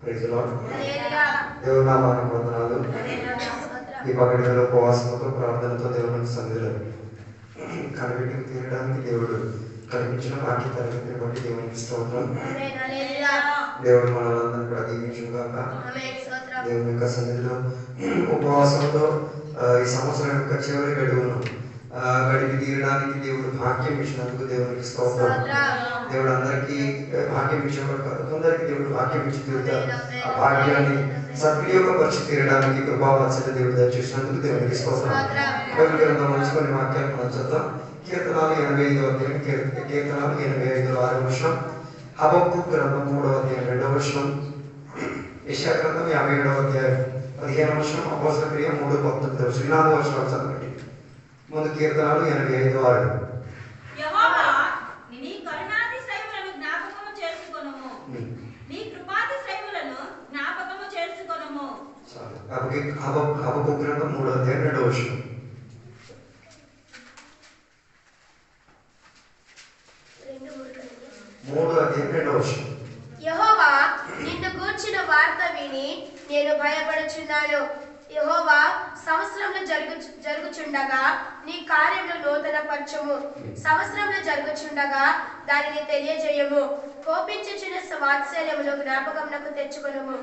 Praise lord. దేవుని నామానికి వందనాలు. ఈ పగటిలో ఉపవాసంతో ప్రార్థనతో దేవుని సన్నిధిలో కనిపెట్టుకు తీరడానికి దేవుడు కనిపించిన వాక్య తరగతిని బట్టి దేవునికి స్తోత్రం. దేవుడు మనలందరినీ కూడా దీవించుగాక. దేవుని యొక్క సన్నిధిలో ఉపవాసంతో ఈ సంవత్సరం యొక్క చివరి గడువును గడిపి తీరడానికి దేవుడు భాగ్యం ఇచ్చినందుకు దేవునికి స్తోత్రం. దేవుడు అందరికీ భాగ్యం ఇచ్చేవాడు కాదు, కొందరికి దేవుడు భాగ్యం ఇచ్చి తీరుతారు. ఆ భాగ్యాన్ని సద్వినియోగపరిచి తీరడానికి కృపావాత్సల్య దేవుడు దయచేసినందుకు దేవునికి స్తోత్రం. బైబిల్ గ్రంథం నుంచి కొన్ని వాక్యాలు మనం చదువుతాం. కీర్తనాలు 85వ అధ్యాయం, కీర్తనాలు 85వ 6వ వచనం, హబక్కూకు గ్రంథం 3వ అధ్యాయం 2వ వచనం, యెషయా గ్రంథం 57వ అధ్యాయం 15వ వచనం, అపోస్తలుల క్రియ 3:19 4 వచనాలు చదవండి. ముందు కీర్తనాలు 85:6. యెహోవా నీ కరుణాతిశయములను జ్ఞాపకము చేసుకొనుము, నీ కృపాతిశయములను జ్ఞాపకము చేసుకొనుము. హబక్కూకు గ్రంథం 3వ అధ్యాయం 2వ వచనం. యెహోవా నిన్ను గూర్చిన వార్త విని నేను భయపడుచున్నాను. యెహోవా సంవత్సరంలో జరుగుచుండగా నీ కార్యములు నూతన పరచుము. సంవత్సరంలో జరుగుచుండగా దానిని తెలియజేయము. కోపించుచున్న వాత్సల్యమును జ్ఞాపకమునకు తెచ్చుకొనుము.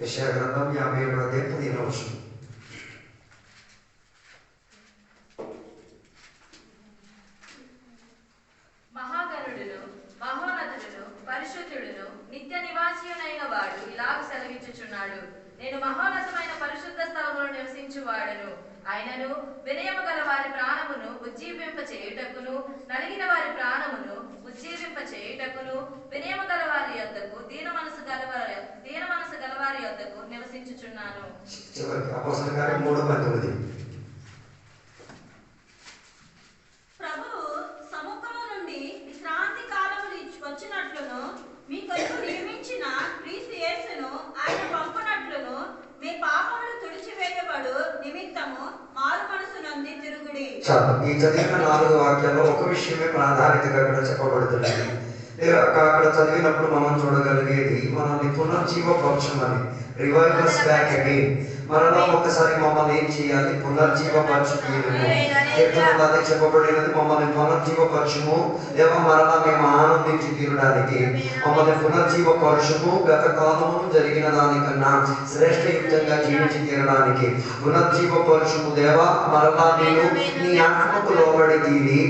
యెషయా గ్రంథం 57వ అధ్యాయం 15వ వచనం. మహాగణుడును మహోన్నతుడును పరిశుద్ధుడును నిత్య నివాసియునైన వాడు ఇలాగ సెలవిచ్చుచున్నాడు. నేను మహోన్నతమైన పరిశుద్ధ స్థలములో నివసించువాడను. ఆయనను వినయము గల వారి ప్రాణమును ఉజ్జీవింప చేయుటకును, నలిగిన వారి ప్రాణమును ఉజ్జీవింప చేయుటకును, వినయము గల వారి యొద్దకు దీన మనసు గలవారి యొద్దకు నివసించుచున్నాను. అపోస్తలుల కార్యం 3:19. ప్రభువు సముఖము నుండి విశ్రాంతి కాలములు వచ్చినట్లును, మీ కొరకు నియమించిన క్రీస్తు యేసును ఆయన పంపునట్లును, మీ పాపములు తుడిచివేయబడు నిమిత్తము మారు మనసు నొంది తిరుగుడి. ఈ చదివిన 4 వాక్యాల్లో ఒక విషయమే ప్రాధాన్యతగా అక్కడ చెప్పబడుతున్నది. అక్కడ చదివినప్పుడు మనం చూడగలిగేది మనల్ని పునర్జీవపరచమని, రివైవ్ us back again. మరలా ఒకసారి మమ్మల్ని ఏం చేయాలి? పునర్జీవపరచు తీరుము. కీర్తనలో అదే చెప్పబడినది, మమ్మల్ని పునర్జీవపరచుము, దేవా మరలా మేము ఆనందించి తీరడానికి మమ్మల్ని పునర్జీవపరచుము. గత కాలమును జరిగిన దానికన్నా శ్రేష్టయుక్తంగా జీవించి తీరడానికి పునర్జీవపరచుము దేవా. మరలా నేను నీ ఆత్మకు లోబడి తీరి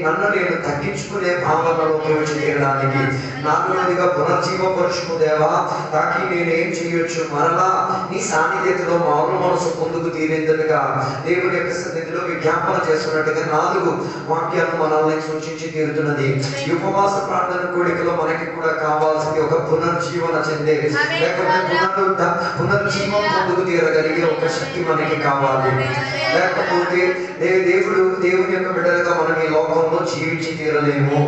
నన్ను నేను తగ్గించుకునే భావనలోకి వచ్చి తీరడానికి నాలుగవదిగా పునర్జీవపరచుము దేవా. తాకి నేను ఏం చేయొచ్చు? మరలా నీ సాన్నిధ్యతలో మామూలు మనసు పొందుకు తీరేందుగా దేవుని యొక్క సన్నిధిలో విజ్ఞాపన చేస్తున్నట్టుగా 4 వాక్యాలు మనల్ని సూచించి తీరుతున్నది. ఈ ఉపవాస ప్రార్థన కోడికలో మనకి కూడా కావాల్సింది ఒక పునర్జీవన చెందే, లేకపోతే పునర్జీవం పొందుకు తీరగలిగే ఒక శక్తి మనకి కావాలి. లేకపోతే దేవుని యొక్క బిడ్డలుగా మనం ఈ లోకంలో జీవించి తీరలేము.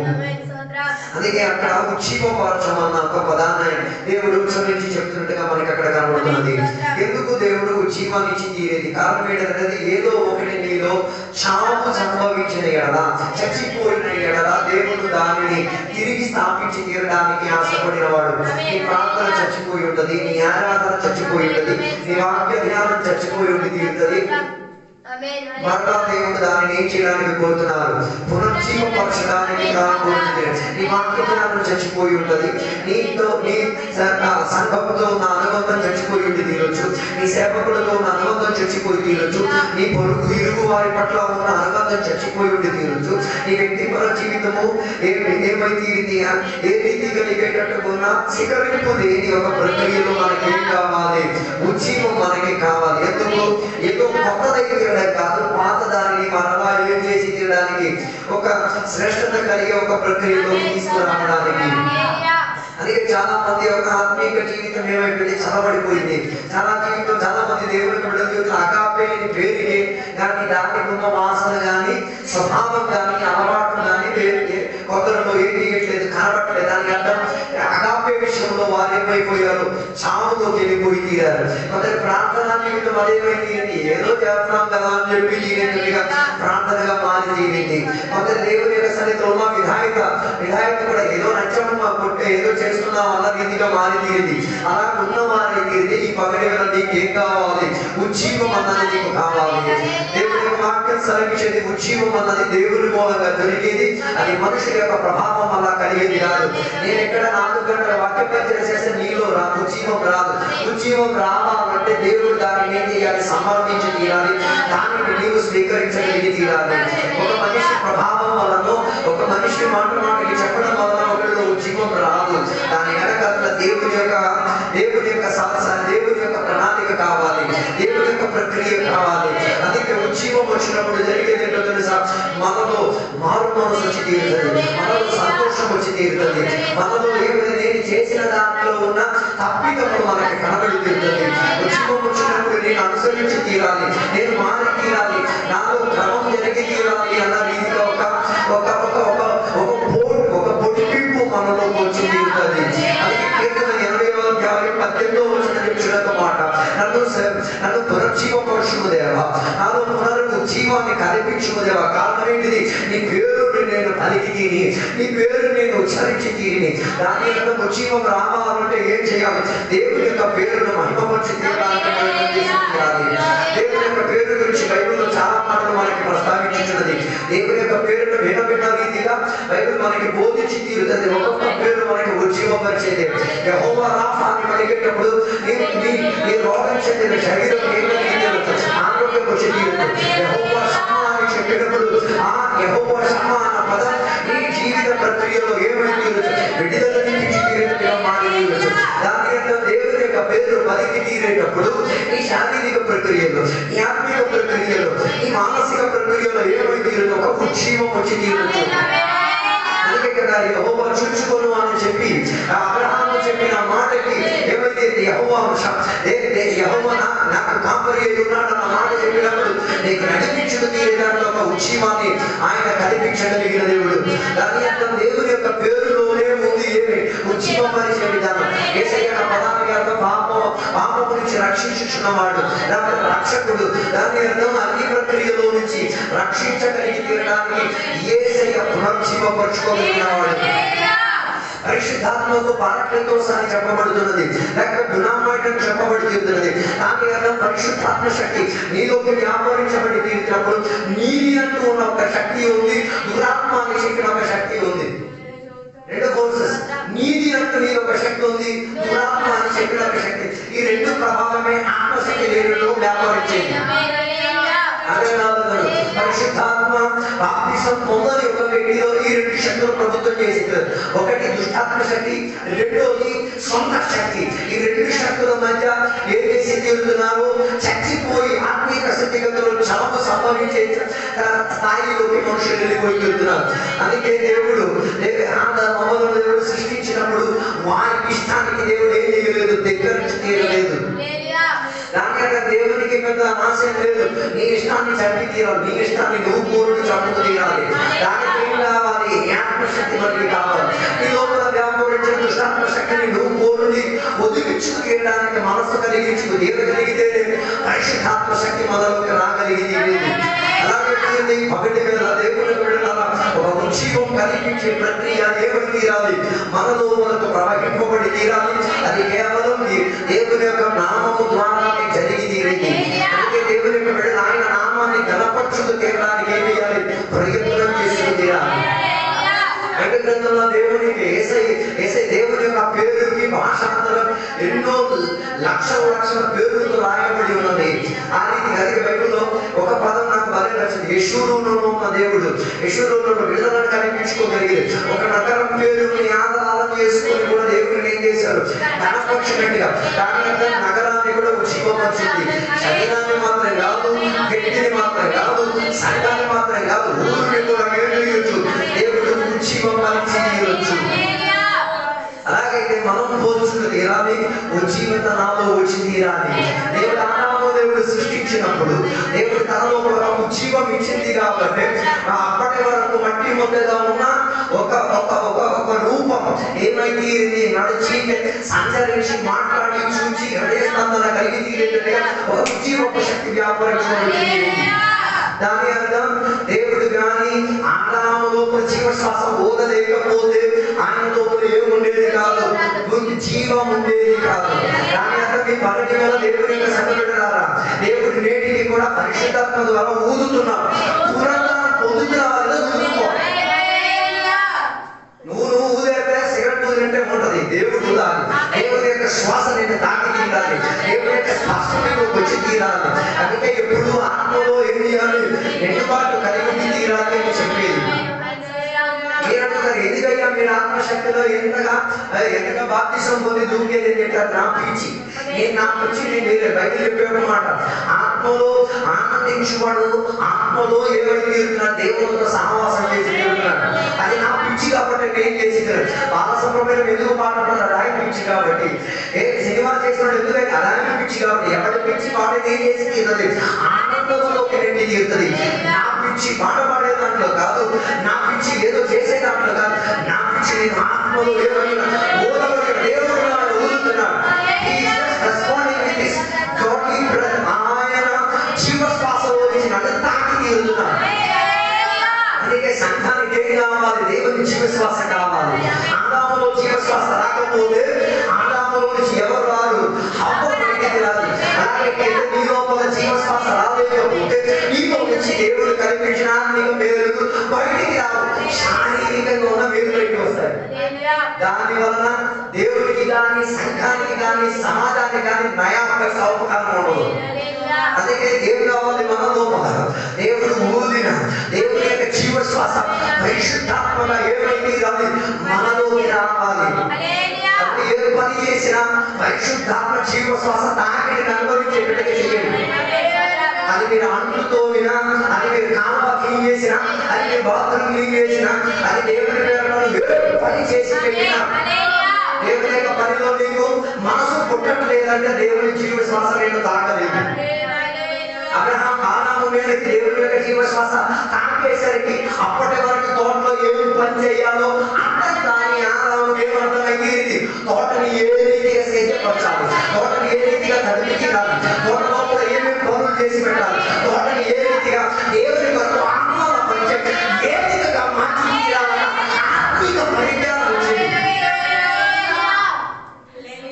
అందుకే అక్కడ ఉజ్జీవపరచమన్న ఒక పదాన్ని దేవుడు ఉచ్చరించి చెప్తున్నట్టుగా మనకి అక్కడ కనబడుతున్నది. ఎందుకు దేవుడు ఉజ్జీవాన్ని ఇచ్చి తీరేది? కారణం ఏంటంటే ఏదో ఒకటి నీలో చావు సంభవించిన ఎడల, చచ్చిపోయిన ఎడల దేవుడు దానిని తిరిగి స్థాపించి తీరడానికి ఆశపడిన వాడు. నీ ప్రార్థన చచ్చిపోయి ఉంటది, నీ ఆరాధన చచ్చిపోయి ఉంటది, నీ వాక్య ధ్యానం చచ్చిపోయి ఉండి తీరుతుంది. మరలా దేవుడు దానిని ఏం చేయడానికి కోరుతున్నారు? పునర్జీవపరచడానికి కోరుతున్నారు. నీ వాక్యజ్ఞానం చచ్చిపోయి ఉంటది, నీతో నీ సంఘముతో ఉన్న అనుబంధం చచ్చిపోయి ఉండి తీరొచ్చు, నీ సేవకులతో ఉన్న అనుబంధం చచ్చిపోయి తీరొచ్చు, నీ ఇరుగు వారి పట్ల ఉన్న అనుబంధం చచ్చిపోయి ఉండి తీరొచ్చు. నీ వ్యక్తిపర జీవితము ఏమై తీరింది? ఏ రీతి కలిగేటట్టుకున్నా శిఖరింపు లేని ఒక ప్రక్రియలో మనకి ఏం కావాలి? ఉజ్జీవం మనకి కావాలి. ఎందుకు? ఏదో కొత్తదైతే కాదు, పాత దానిని మరలా ఏం చేసి తీయడానికి, ఒక శ్రేష్టత కలిగే ఒక ప్రక్రియలో తీసుకురావడానికి. అందుకే చాలా మంది ఒక ఆత్మీయ జీవితం ఏమైపోయింది? చదవబడిపోయింది. చాలా మంది దేవుని బిడ్డల జీవితం అగాపే అని పేరుకే, కానీ దానికి ఉన్న వాసన కానీ స్వభావం కానీ అలవాటు కానీ పేరుకే కొందరిలో ఏం చేయట్లేదు, కనబట్టలేదు. దానికి అర్థం అగాపే విషయంలో వారు ఏమైపోయారు? చావులోకి వెళ్ళిపోయి తీరారు. కొందరు ప్రార్థనా జీవితం అదేమైంది? ఏదో చేస్తున్నాం కదా అని చెప్పి తీరేగా ప్రార్థనగా మారి తీరింది. కొందరు దేవుని యొక్క సన్నిధిలో ఉన్న విధాయక కూడా ఏదో నచ్చమ్మ కొట్టే ఏదో చేస్తున్నాం అన్న రీతిగా మారి తీరింది. అలా ఉన్న మారి తీరింది. ఈ పగటి వేళ నీకు ఏం కావాలి? ఉజ్జీవం అన్నది నీకు కావాలి. దేవుని యొక్క వాక్యం సెలవించేది ఉజ్జీవం అన్నది దేవుని మూలంగా దొరికేది. అది మనుషుల యొక్క ప్రభావం అలా కలిగేది కాదు. నేను ఎక్కడ 4 గంటల వాక్య పరిచయం చేస్తే నీలో ఉజ్జీవం రాదు. ఉజ్జీవం రావాలంటే దేవుడు దాన్ని ఏం చేయాలి? సమర్పించి తీరాలి. దానిని నీవు స్వీకరించగలిగి తీరాలి. ఒక మనిషి ప్రభావం వలన, ఒక మనిషి మాటకి చెప్పడం వలన ఒకరిలో ఉజ్జీవం రాదు. దాని వెనక దేవుని యొక్క సాహసాలు, దేవుని యొక్క ప్రణాళిక కావాలి, దేవుని యొక్క ప్రక్రియ కావాలి. అందుకే ఉజ్జీవం వచ్చినప్పుడు జరిగేది ఏంటో తెలుసా? మనలో మారు మనసు వచ్చి తీరుతుంది, మనలో సంతోషం వచ్చి తీరుతుంది, మనలో ఏమైనా నేను చేసిన దాంట్లో ఉన్న తప్పిదము మనకి కనబడి తీరుతుంది. ఉజ్జీవం వచ్చినప్పుడు నేను అనుసరించి తీరాలి, నేను మారి తీరాలి, నాలో క్రమం జరిగి తీరాలి అన్న రీతిగా ఒక పొడిపింపు మనలో వచ్చి తీరుతుంది. అందుకే కీర్తన 80:18 మాట, నన్ను పునర్జీవపరుచుము దేవా, నాలో పునరుజ్జీవాన్ని కల్పించుము దేవా. కారణం ఏంటిది? నీ పేరుని నేను పలికి తీరి, నీ పేరు నేను ఉచ్చరించి తీరిని. దాని యొక్క ఉజ్జీవం రావాలంటే ఏం చేయాలి? దేవుని యొక్క పేరును మహిమపరిచి తీరాలంటే దేవుని యొక్క పేరు గురించి బైబిల్లో చాలా మాటలు మనకి ప్రస్తావించున్నది. దేవుని యొక్క పేరును విన్న రీతిగా బైబిల్ మనకి బోధించి తీరుతుంది. ఒక్కొక్క పేరు మనకి ఉజ్జీవపరిచేది. యెహోవా రాఫా అని పలికేటప్పుడు నీ రోగం చెందిన శరీరం ఆరోగ్యం వచ్చి తీరుతుంది. యెహోవా షమ్మా అని చెప్పినప్పుడు ఆ యెహోవా షమ్మా అన్న పదం నీ జీవిత ప్రక్రియలో ఏమైనా విడుదల నుంచి తీరుగా మారి తీరచ్చు. దాని యొక్క దేవుని యొక్క పేరు పలికి తీరేటప్పుడు ఈ శారీరక ప్రక్రియలో, ఈ ఆత్మీయ ప్రక్రియలో, ఈ మానసిక ప్రక్రియలో ఏమై తీరుతుంది? ఒక ఉజ్జీవం వచ్చి తీరుతుంది. అందుకే కదా యెహోవా చూచుకొను అని చెప్పి అబ్రహాము చెప్పిన మాటకి ఏమైతే యెహోవా నాకు కాపరి అయి ఉన్నాడు అన్న మాట చెప్పినప్పుడు నీకు నడిపించుడు తీరే దాంట్లో ఒక ఉజ్జీవాన్ని ఆయన కల్పించగలిగిన దేవుడు. దాని అర్థం దేవుని యొక్క పేరులోనే ఉంది ఏమి? ఉజ్జీవపరిచే విధానం. యేసయ్య పదానికి అర్థం పాపము నుంచి రక్షించుచున్నవాడు, లేకపోతే రక్షకుడు. దాని అర్థం అన్ని ప్రక్రియలో నుంచి రక్షించగలిగి తీరడానికి యేసయ్య పునర్జీవపరచుకోగలిగినవాడు. పరిశుద్ధాత్మకు పారాక్లీటోస్ అని చెప్పబడుతున్నది, లేకపోతే డునామైట్ అని చెప్పబడుతున్నది. దాని అర్థం పరిశుద్ధాత్మ శక్తి నీలోకి వ్యాపారించబడి తీర్చినప్పుడు నీలి అంటూ ఉన్న ఒక శక్తి ఉంది, దురాత్మ అని చెప్పిన ఒక శక్తి ఉంది. రెండు ఫోర్సెస్, నీతి అంటూ నీ ఒక శక్తి ఉంది, దురాత్మ అని చెప్పిన ఒక శక్తి. ఈ రెండు ప్రభావమే ఆత్మశక్తి లేనిలో వ్యాపారించేది. అదే పరిశుద్ధాత్మ బాప్తిసం పొందని ఒక వ్యక్తిలో ఈ రెండు శక్తులు ప్రభుత్వం చేసింది. ఒకటి దుష్టాత్మ శక్తి, రెండోది సొంత శక్తి. ఈ రెండు శక్తుల మధ్య ఏం చేసి తీరుతున్నారు? చచ్చిపోయి ఆత్మీయ స్థితిగతులు చలము సంభవించే స్థాయిలోకి మనుషులు వెళ్ళిపోయి తీరుతున్నారు. అందుకే దేవుడు దేవుడు సృష్టించినప్పుడు వారి ఇష్టానికి దేవుడు ఏం చేయలేదు, దగ్గర నుంచి తీరలేదు. దానికంటే దేవునికి పెద్ద ఆశయం లేదు. నీ ఇష్టాన్ని చంపి తీరాలి, నీ ఇష్టాన్ని నువ్వు కోరుడు చంపుకు తీరాలి. దానికి ఏం కావాలి? ఆత్మశక్తి మనకి కావాలి. ఈ లోపల వ్యాపారించిన దుష్టాత్మ శక్తిని నువ్వు కోరుని ఒదిగించుకు తీయడానికి మనసు కలిగించుకు తీరగలిగితే పరిశుద్ధాత్మ శక్తి మనలోకి రాగలిగింది. అలాగే పగటి వేళ దేవుని బిడ్డలారా ఒక ఉజ్జీవం కల్పించే ప్రక్రియ ఏమని తీరాలి? మనలో మనకు ప్రవహింపబడి తీరాలి. అది కేవలం దేవుని యొక్క నామము ద్వారా జరిగి తీరింది. అందుకే దేవుని యొక్క బిడ్డలు ఆయన నామాన్ని గణపరచుకు తీరడానికి ఏం చేయాలి? ప్రయత్నం చేస్తూ తీరాలి. బైబిల్ గ్రంథంలో దేవునికి యేసయ్య దేవుని యొక్క పేరుకి భాషాంతరం ఎన్నో లక్షల పేరులతో రాయబడి ఉన్నది. ఆ రీతి కలిగి బైబిల్లో ఒక పదం నాకు భలే నచ్చింది. యెషూరులో ఉన్న దేవుడు, యెషూరులో విడుదలను కల్పించుకోగలిగింది. ఒక నగరం పేరుని ఆధారం చేసుకుని కూడా దేవుడిని ఏం చేశారు? కనపరిచినట్టుగా. దాని నగరాన్ని కూడా ఉజ్జీవపరిచింది. శరీరాన్ని మాత్రం కాదు, వ్యక్తిని మాత్రం కాదు, సంఘాన్ని మాత్రం కాదు, ఊరిని కూడా ఏం చేయొచ్చు? దేవుడు ఉజ్జీవపరిచి తీయొచ్చు. అలాగైతే మనం పోల్చుకున్నది ఎలాని? ఉజ్జీవత నాలో వచ్చి తీరాలి. దేవుడు ఆదాము దేవుడు సృష్టించినప్పుడు దేవుడు తనలో కూడా ఉజ్జీవం ఇచ్చింది కాబట్టి అప్పటి వరకు మట్టి ముద్దగా ఉన్న ఒక రూపం ఏమైంది నడిచి సంచరించి మాట్లాడి చూచి హృదయ స్పందన కలిగి తీరేటట్టుగా ఒక ఉజ్జీవపు శక్తి వ్యాపారించబడింది. దాని అర్థం దేవుడు గాని ఆదాము లోపల జీవ శ్వాసం ఊదలేకపోతే ఆయన లోపల ఏముండేది కాదు, జీవం ఉండేది కాదు. దాని అర్థం ఈ పన్నటి వల్ల దేవుడి యొక్క సంగతులారా దేవుడు నేటికి కూడా పరిశుద్ధాత్మ ద్వారా ఊదుతున్నాడు. పునరుద్ధరణ పొందుతున్న వాళ్ళు నువ్వు ఊదేస్తే సిగరెట్ ఊదినట్టే ఉంటది. దేవుడు ఊదాలి, దేవుడి యొక్క శ్వాస నేను తాకి తీరాలి, దేవుడి యొక్క స్పష్టతకు వచ్చి తీరాలి. అందుకే ఎప్పుడు ఆత్మలో ఏం చేయాలి, ఎండుబాటు కలిగి తీరాలి అని చెప్పేది. ఎందుకయ్యా మీరు ఆత్మశక్తిలో ఎంతగా బాప్తిసం పొంది దూకేది అని చెప్పారు. నా పిచ్చి నేను నా పిచ్చి నేను వేరే బయట చెప్పాడు మాట. ఆత్మలో ఆనందించువాడు ఆత్మలో ఏమైతే తీరుతున్నాడు, దేవుడితో సహవాసం చేసి తీరుతున్నాడు. అది నా పిచ్చి కాబట్టి నేను చేసి బాలసుబ్రహ్మణ్యం ఎందుకు పాటపడ్డాడు, ఆయన పిచ్చి కాబట్టి. సినిమా చేసినాడు ఎందుకంటే అలాగే పిచ్చి కాబట్టి. ఎవరి పిచ్చి పాడేది ఏం చేసి తీరుతుంది, ఆనందంలోకి నెట్టి తీరుతుంది. నా పిచ్చి పాట పాడే దాంట్లో కాదు, నా పిచ్చి ఏదో చేసే దాంట్లో కాదు, నా పిచ్చి నేను ఆత్మలో ఏమైనా దేవుడు ఊదుతున్నాడు. ఆయన జీవశ్వాసంలో నుంచి నన్ను తాకి తీరుతున్నాడు. అందుకే సంఘానికి ఏం కావాలి, దేవుని జీవశ్వాస కావాలి. ఆదాములో జీవశ్వాస రాకపోతే ఆదాములో నుంచి ఎవరు రారు, హవ్వ బయటికి రాదు. అలాగే నీ లోపల జీవశ్వాస రాలేకపోతే నీలో నుంచి దేవుడు కల్పించిన నీకు మేలు బయటికి రావు, శారీరకంగా ఉన్న మేలు బయటకు వస్తాయి. దాని వలన దేవుడికి కానీ సంఘానికి కానీ సమాజానికి కానీ నయాపక ఉపకారం ఉండదు. అందుకే దేవుడు కావాలి మన లోపల. దేవుడు ఊదిన దేవుడి యొక్క జీవశ్వాస పరిశుద్ధాత్మగా ఏమైతే రావాలి మనలోకి రావాలి. ఏ పని చేసినా పరిశుద్ధాత్మ జీవశ్వాస తాకిడిని అనుభవించేటట్టుగా చేయండి. అది మీరు అంటుతో వినా, అది మీరు కాలువ క్లీన్ చేసినా, అది మీరు బాత్రూమ్ క్లీన్ చేసినా, అది దేవుడి పని చేసి పెట్టినా, దేవుడి యొక్క పనిలో నీకు మనసు పుట్టట్లేదంటే దేవుడి జీవ శ్వాస నేను తాకలేదు. అబ్రహాం ఆదాము మీదకి దేవుడి యొక్క జీవ శ్వాస తాకేసరికి అప్పటి వరకు తోటలో ఏమి పని చేయాలో అర్థం కాని ఆదాము ఏమర్థమైంది, తోటని ఏ రీతిగా సేద్యపరచాలి, తోటని ఏ రీతిగా కదిలించాలి, తోట లోపల ఏమేమి పనులు చేసి పెట్టాలి, తోటని ఏ రీతిగా దేవుడి వరకు ఆత్మల పరిచయం ఏ రీతిగా మార్చి తీరాలన్న ఆత్మీయ పరిజ్ఞానం వచ్చింది.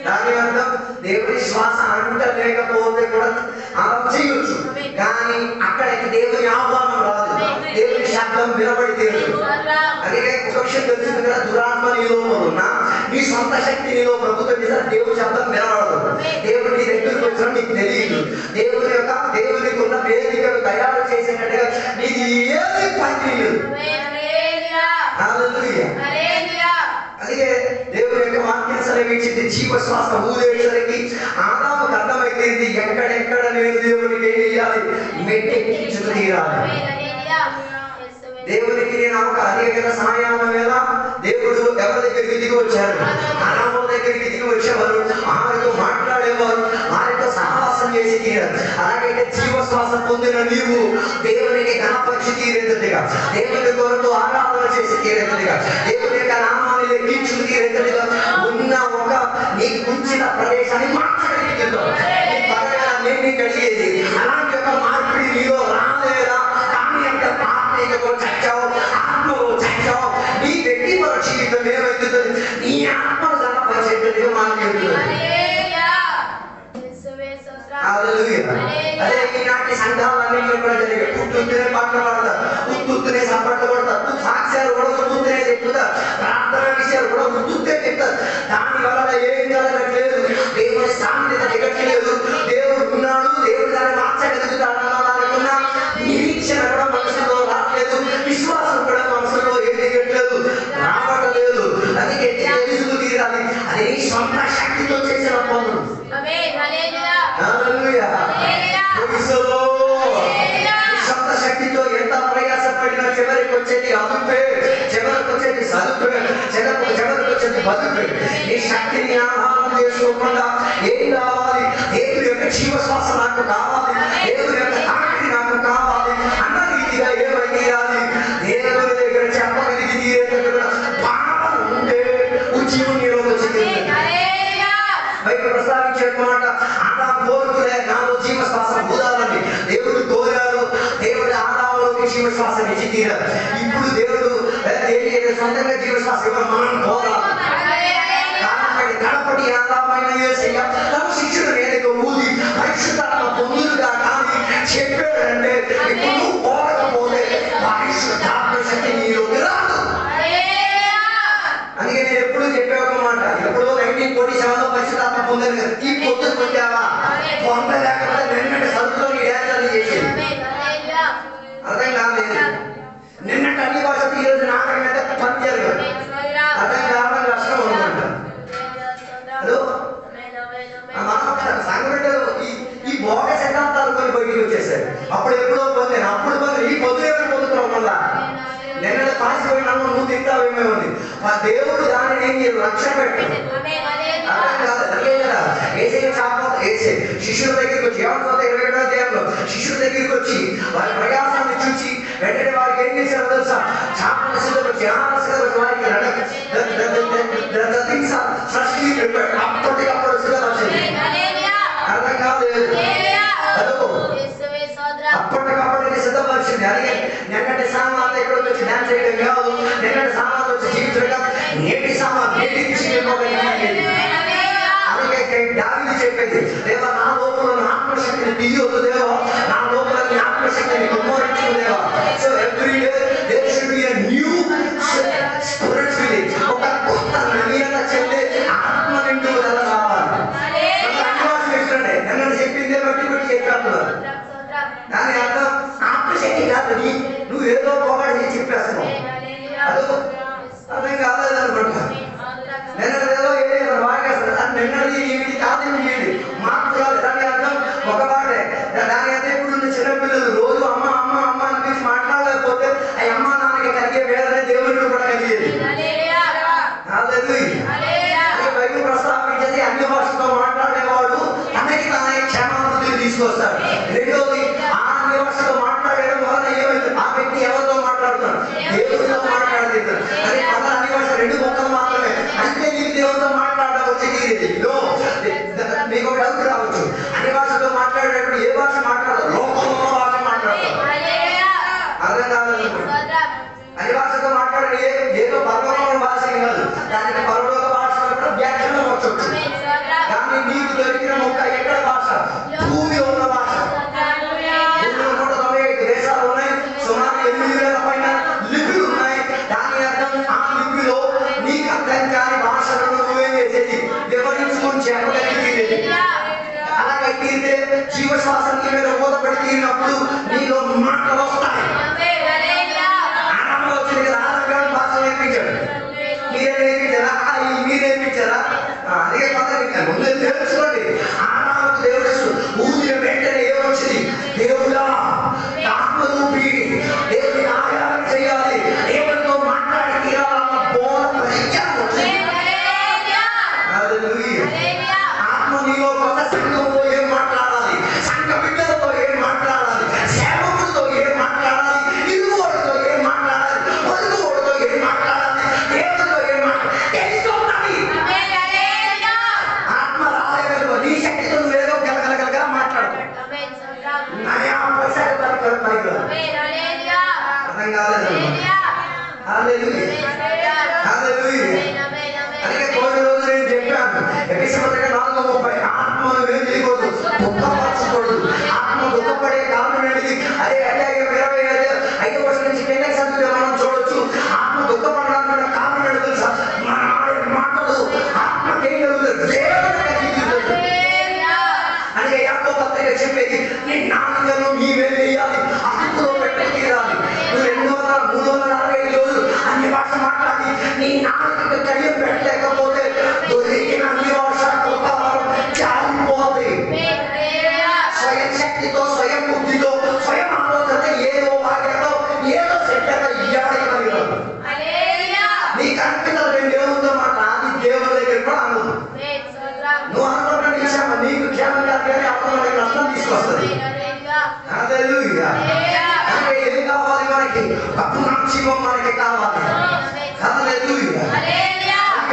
దాని అర్థం దేవుడి శ్వాస అంటలేకపోతే కూడా అలా చేయొచ్చు, కానీ అక్కడికి దేవుని ఆహ్వానం రాదు, దేవుని శబ్దం వినబడితే. అందుకే ఒక విషయం తెలిసింది కదా, దురాత్మ నీలో ఉన్నా నీ సొంత శక్తి నీలో ప్రభుత్వం చేసిన దేవుని శబ్దం వినబడదు. దేవుడి నీ దగ్గరికి వచ్చిన నీకు తెలియదు. దేవునికి ఉన్న వేదికను తయారు చేసినట్టుగా నీకు ఏది పని తెలియదు. అందుకే దేవుని యొక్క వాక్యం సెలవించింది, జీవశ్వాస ఊదేసరికి ఆదాముకు అర్థమైంది ఎక్కడెక్కడ నేను దేవునికి ఏం చేయాలి, మెట్టెక్కించుకు తీరాలి. దేవునికి నేను ఒక అదే వేళ సాయామ వేళ దేవుడు ఎవరి దగ్గరికి దిగి వచ్చారు, ఆదాము దగ్గరికి దిగి వచ్చేవారు, ఆమెతో మాట్లాడేవారు, ఆమెతో సహవాసం చేసి తీరారు. అలాగైతే జీవశ్వాస పొందిన నీవు దేవునికి ఘనపరిచి తీరేందుగా, దేవుని కొరకు ఆరాధన చేసి తీరేందుగా, దేవుని యొక్క నామాన్ని లెక్కించు తీరేందుగా ఉన్న ఒక నీకు ఉంచిన ప్రదేశాన్ని మార్చగలిగిందో నీ పదవి కలిగేది. అలాంటి ఒక మార్పిడి నీలో రాలేదా, కానీ అంటే ఆత్మీయతలో చచ్చావు, ఆత్మలో చచ్చావు, నీ వ్యక్తిగత జీవితం ఏమవుతుంది, నీ ఆత్మను ఘనపరిచేందుకు మాట్లాడుతుంది. అదే ఈనాటి సంఘాలన్నింటిలో కూడా జరిగే ఉత్తునే పాటలు పాడతారు, ఉత్తునే సపట్లు కొడతారు, సాక్ష్యాలు కూడా ఉత్తునే చెప్తారు, ప్రార్థన విషయాలు కూడా ఉత్తునే చెప్తారు. దాని వలన ఏం జరగట్లేదు, దేవుని సాంద్రత దిగట్లేదు. దేవుడు ఉన్నాడు, దేవుడు దాన్ని మార్చగలుగుతాడు అనుకున్న నిరీక్షణ కూడా మనసులో రావట్లేదు, విశ్వాసం కూడా మనసులో ఏం దిగట్లేదు, రావట్లేదు. అందుకే తెలుసుకు తీరాలి, అది సొంత శక్తితో చేసిన పనులు. సొంత శక్తితో ఎంత ప్రయాసపడినా చివరికి వచ్చేది అదుపే, చివరికి వచ్చేది సదుపే, చివరికి వచ్చేది బదుపే. ఈ శక్తిని ఆహారం చేసుకోకుండా ఏం కావాలి, దేవుని యొక్క జీవశ్వాస నాకు కావాలి, దేవుని యొక్క తాకిడి నాకు కావాలి అన్న రీతిగా ఏమయ్యాలి, దేవుని దగ్గర చెప్పగలిగి భావం ఉంటే చెప్పమాట ఆదాము కోరుకునే నాలో జీవశ్వాసం ఊదాలని దేవుడు కోరారు. దేవుడు ఆదాములోకి జీవశ్వాసం ఇచ్చి తీరారు. ఇప్పుడు దేవుడు సొంతంగా జీవశ్వాసం ఇవ్వాలి, మనం కోరాలి. కడపటి ఆదామైన యేసయ్య తన శిష్యుడు నేరుగా ఊది పరిశుద్ధాత్మ పొందులుగా కానీ చెప్పాడంటే ఇప్పుడు నువ్వు కోరకపోతే పరిశుద్ధాత్మ శక్తి నీలోకి రాదు. అందుకే నేను ఎప్పుడు చెప్పే ఒక మాట, ఎప్పుడో 1947లో పరిశుద్ధాత్మ పొందాను కదా, ఈ పొద్దు పొందావా పొందలేకపోతే నిన్నటి సరుకులో నీ డ్యాన్స్ చేసేది అర్థం కాలేదు. నిన్నటి అన్ని భాషలు ఈరోజు నాటకం అయితే పని జరగదు. అర్థం కావడం కష్టం ఉందంట. హలో సంఘటనలు ఈ భోగ సిద్ధాంతాలు కొన్ని బయటికి వచ్చేసాయి. అప్పుడు ఎప్పుడో పొందాను, అప్పుడు పొందాను, ఈ పొద్దు ఎవరు పొందుతున్నావు మళ్ళా నిన్న పాసిపోయినా నువ్వు తింటావేమో ఉంది. మా దేవుడు దానిని మీరు రక్షణ పెట్టారు. శిష్యుల దగ్గరికి వచ్చి ఎవరితో 27వ అధ్యాయంలో శిష్యుల దగ్గరికి వచ్చి వారి ప్రయాసాన్ని చూసి వెంటనే వారికి ఏం చేశారో తెలుసా, చాపల సిద్ధపరిచి వారికి అప్పటికప్పుడు సిద్ధపరిచింది. అర్థం కాలేదు, అప్పటికప్పటికి సిద్ధపరిచింది. అలాగే నిన్నటి సామాన్లు ఎక్కడ వచ్చి డాన్స్ చేయడం కాదు, నిన్నటి సామాన్లు వచ్చి జీవితం కాదు, నేటి సామాన్ నేటి అలాగే దావీదు చెప్పేది, దేవా నా లోపల ఆత్మశక్తిని తీయొద్దు దేవా, నా లోపల ఆత్మశక్తిని కుమ్మరించు దేవా. So every day there should be a new spirit feeling, ఒక కొత్త నవీనత చెందే ఆత్మ నిండుదల కావాలి. నిన్న చెప్పిందే బట్టి బట్టి చెప్పేస్తున్నారు. దాని అర్థం ఆత్మశక్తి కాదు, నువ్వు ఏదో పోగాడి చెప్పేస్తున్నావు. అదో అర్థం కాలేదు అనుకుంటా. నిన్నదేదో ఏదో వాగేస్తారు, నిన్నది ఏమిటి కాదు ఏమిటి మార్పు రాదు. దాని అర్థం ఒక మాటే. దాని అర్థం ఇప్పుడు చిన్నపిల్లలు రోజు అమ్మ అమ్మ అమ్మ అనిపించి మాట్లాడలేకపోతే ఆ అమ్మ నాన్నకి కలిగే వేదనే దేవుడికి కూడా కలిగేది. బైబిల్ ప్రస్తావించేది అన్ని భాషతో మాట్లాడేవాడు తనకి తానే క్షేమాభివృద్ధిని తీసుకొస్తాడు. రెండోది ఆ అన్ని భాషతో మాట్లాడడం వలన ఏమైంది, ఆ వ్యక్తి ఎవరితో మాట్లాడుతాడు, దేవుడితో మాట్లాడుతాడు. అదే పద అన్ని భాష 2 మొక్కలు మాత్రమే, అంటే నీకు దేవుడితో మాట్లాడడం వచ్చి తీరేది. మీకు ఒక డౌట్ రావచ్చు, అన్ని భాషతో మాట్లాడేటప్పుడు ఏ భాష మాట్లాడదు, లోకంలో భాష మాట్లాడతారు. అర్థం కాదు, అన్ని భాషతో మాట్లాడే ఏదో పరలోక భాష కాదు, దానికి పరలోక భాష కూడా వ్యాఖ్యానం వచ్చొచ్చు. కానీ నీకు దొరికిన మొక్క ఎక్కడ భాష, భూమి ఉన్న భాష. 195 దేశాలు ఉన్నాయి, సుమారు 8,000 పైన లిపిలు ఉన్నాయి. దాని అర్థం ఆ లిపిలో నీకు అర్థం కాని భాషలను నువ్వే వేసేది, వివరించుకొని చెప్పగలిగేది. అలాగే తీరితే జీవశ్వాసం నీ మీద మూతపడి తీరినప్పుడు నీలో మాటలు వస్తాయి. ఆనందంలో వచ్చింది కదా, ఆనందం భాష నేర్పించాడు, మీరే నేర్పించారా, మీరే నేర్పించారా? అదే పద్ధతి ముందు తెలుసుకోండి. ఆనాడు దేవుడు ఊరిన వెంటనే ఏమొచ్చింది, దేవుడా ఆత్మరూపి దేవుడిని ఆరాధన చేయాలి, దేవుడితో మాట్లాడి తీరాలన్న బోధ ఆత్మ నీలో కొత్త సంఘంలో ఏం మాట్లాడాలి, సంఘ బిడ్డలతో ఏం మాట్లాడాలి, సేవకులతో ఏం మాట్లాడాలి, ఇరువులతో ఏం మాట్లాడాలి, పొరుగులతో ఏం మాట్లాడాలి, దేవుడితో ఏం మాట్లాడాలి తెలుసుకోవాలి. ఆత్మ రాలేదు, నీ శక్తితో నువ్వేదో గలగలగలగా మాట్లాడు. నయా పైసలు అర్థం కాలేదు. అందుకే కొన్ని రోజులు నేను చెప్పాను, ఎపిసోడ్గా 4:30 ఆత్మను ఏం చేయకూడదు, దుఃఖపరచకూడదు. ఆత్మ దుఃఖపడే కారణం ఏంటిది, అదే అధ్యాయం 25వ వర్షం నుంచి 10 సంగతి మనం చూడొచ్చు. ఆత్మ దుఃఖపడడానికి కారణం ఏంటి తెలుసా, మాటలు ఆత్మకేం జరుగుతుంది, అందుకే యాకోబు పత్రిక చెప్పేది, నీ నాలుకను నీవే వేయాలి, అదుపులో పెట్టి తీరాలి. నువ్వు 365 రోజులు అన్ని భాష మాట్లాడి నీ నాలుకకు కడియం పెట్టలేకపోతే దొరికిన అన్ని భాష జారిపోతాయి. స్వయం శక్తితో, స్వయం బుద్ధితో, స్వయం ఆలోచన ఏదో వాక్యతో ఏదో శక్తితో ఇయ్యాలి. నీకు అనిపించదు దేవుడితో మాట్లాడి దేవుడి దగ్గర కూడా అను. నువ్వు అనుకుంటున్న విషయం నీకు క్షేమం కాదు కానీ అప్పుడు నష్టం తీసుకొస్తుంది. ఏం కావాలి మనకి, జీవం మనకి కావాలి.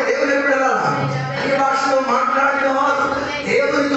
దేవుడు ఎప్పుడు అన్ని భాషలో మాట్లాడిన వారు దేవుని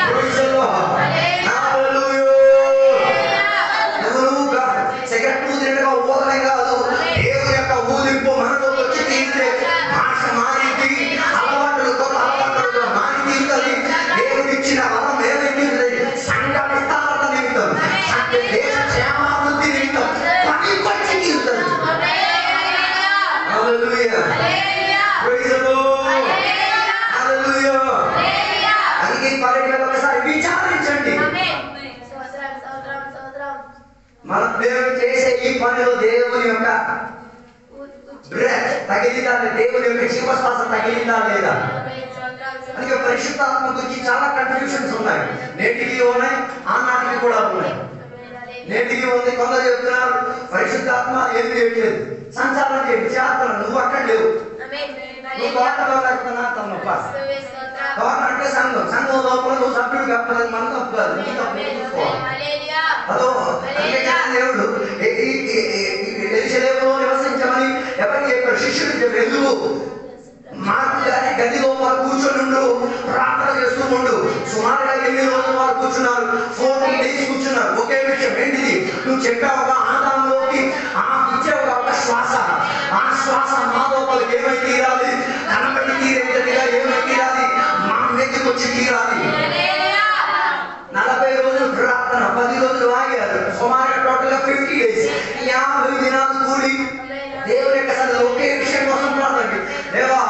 Praise the Lord. Hallelujah. ఎవరుగా సిగరెట్ ఊదినట్టుగా ఊదలే కాదు, దేవుని యొక్క ఊదింపు మనలోకి వచ్చి తీస్తే భాష మారింది, అలవాటులతో మారి తీరుతుంది. దేవుడు ఇచ్చిన వరం ఏమైంది? సంఘ విస్తారత నిమిత్తం, దేశ క్షేమాభివృద్ధి నిమిత్తం పనికొచ్చి తీరుతుంది. Hallelujah. Praise the Lord. Hallelujah. అందుకే పర్యటన ఒకసారి విచారించండి. మనం దేవుడు చేసే ఈ పనిలో దేవుని యొక్క బ్రెత్ తగిలిందా, దేవుని యొక్క జీవశ్వాస తగిలిందా లేదా? అందుకే పరిశుద్ధాత్మ గురించి చాలా కన్ఫ్యూషన్స్ ఉన్నాయి. నేటికి ఉన్నాయి, ఆనాటికి కూడా ఉన్నాయి. నేటికి ఉంది, కొందరు చెప్తున్నారు పరిశుద్ధాత్మ ఏం చేయట్లేదు, సంచారం చేయండి చేస్తాను, నువ్వు అక్కడ లేవు, నువ్వు తోటలో లేకపోతున్నా తను తోట అంటే సంఘం లోపల నువ్వు సభ్యుడు కాకపోతే మనం తప్పు కాదు, నీ తప్పు చూసుకోవాలి. అదో దేవుడు ఎరుషలేములో నివసించమని ఎవరికి చెప్పారు? శిష్యుడికి చెప్పారు. ఎందుకు? మార్పు గారి గది లోపల కూర్చొని ఉండు, ప్రార్థన చేస్తూ ఉండు. సుమారుగా 8 రోజుల వారు కూర్చున్నారు, 14 days కూర్చున్నారు. ఒకే విషయం ఏంటిది? నువ్వు చెప్పావుగా ఆదాంలోకి ఇచ్చావుగా ఒక శ్వాస, ఆ శ్వాస మా లోపలికి ఏమై తీరాలి? కనబడి తీరేటట్టుగా ఏమై తీరాలి? మా మీదకి వచ్చి తీరాలి. 40 రోజులు ప్రార్థన, 10 రోజులు ఆగారు. సుమారుగా టోటల్గా 50 days, 50 దినాలు కూడి దేవుని యొక్క సన్నిధిలో ఒకే విషయం కోసం ప్రార్థన. దేవా,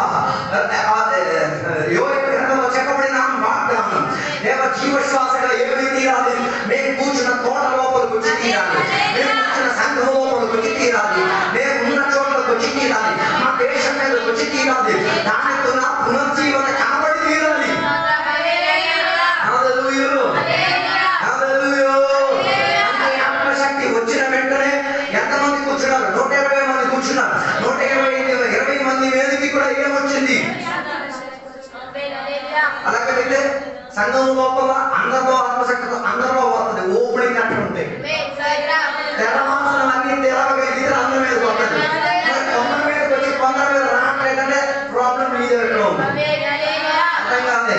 యోగ గ్రంథంలో చెప్పబడిన వాగ్దానం, దేవ జీవశ్వాసగా ఏమై తీరాలి? మేము కూర్చున్న తోట లోపలికి వచ్చి తీరాలి, మేము కూర్చున్న సంఘం లోపలికి వచ్చి తీరాలి, మేము ఉన్న చోట్లకు వచ్చి తీరాలి, మా దేశం మీదకి వచ్చి తీరాలి, దానితో నా పునర్జీవన కనబడి తీరాలి. ఆత్మశక్తి వచ్చిన వెంటనే ఎంతమంది కూర్చున్నారు? 120 మంది కూర్చున్నారు. 120 మంది మీదకి కూడా ఏమొచ్చింది? అలాగైతే సంఘం లోపల అందరిలో ఆత్మశక్తితో అందరిలో వస్తుంది. ఓపెనింగ్ అట్లా ఉంటాయి. తెరమాసం అన్ని తెరవగలిగితే అందరి మీద వస్తుంది. కొందరి మీదకి వచ్చి కొందరి మీద రావట్లేదంటే ప్రాబ్లం మీ దగ్గర ఉంది. అర్థం కాదే,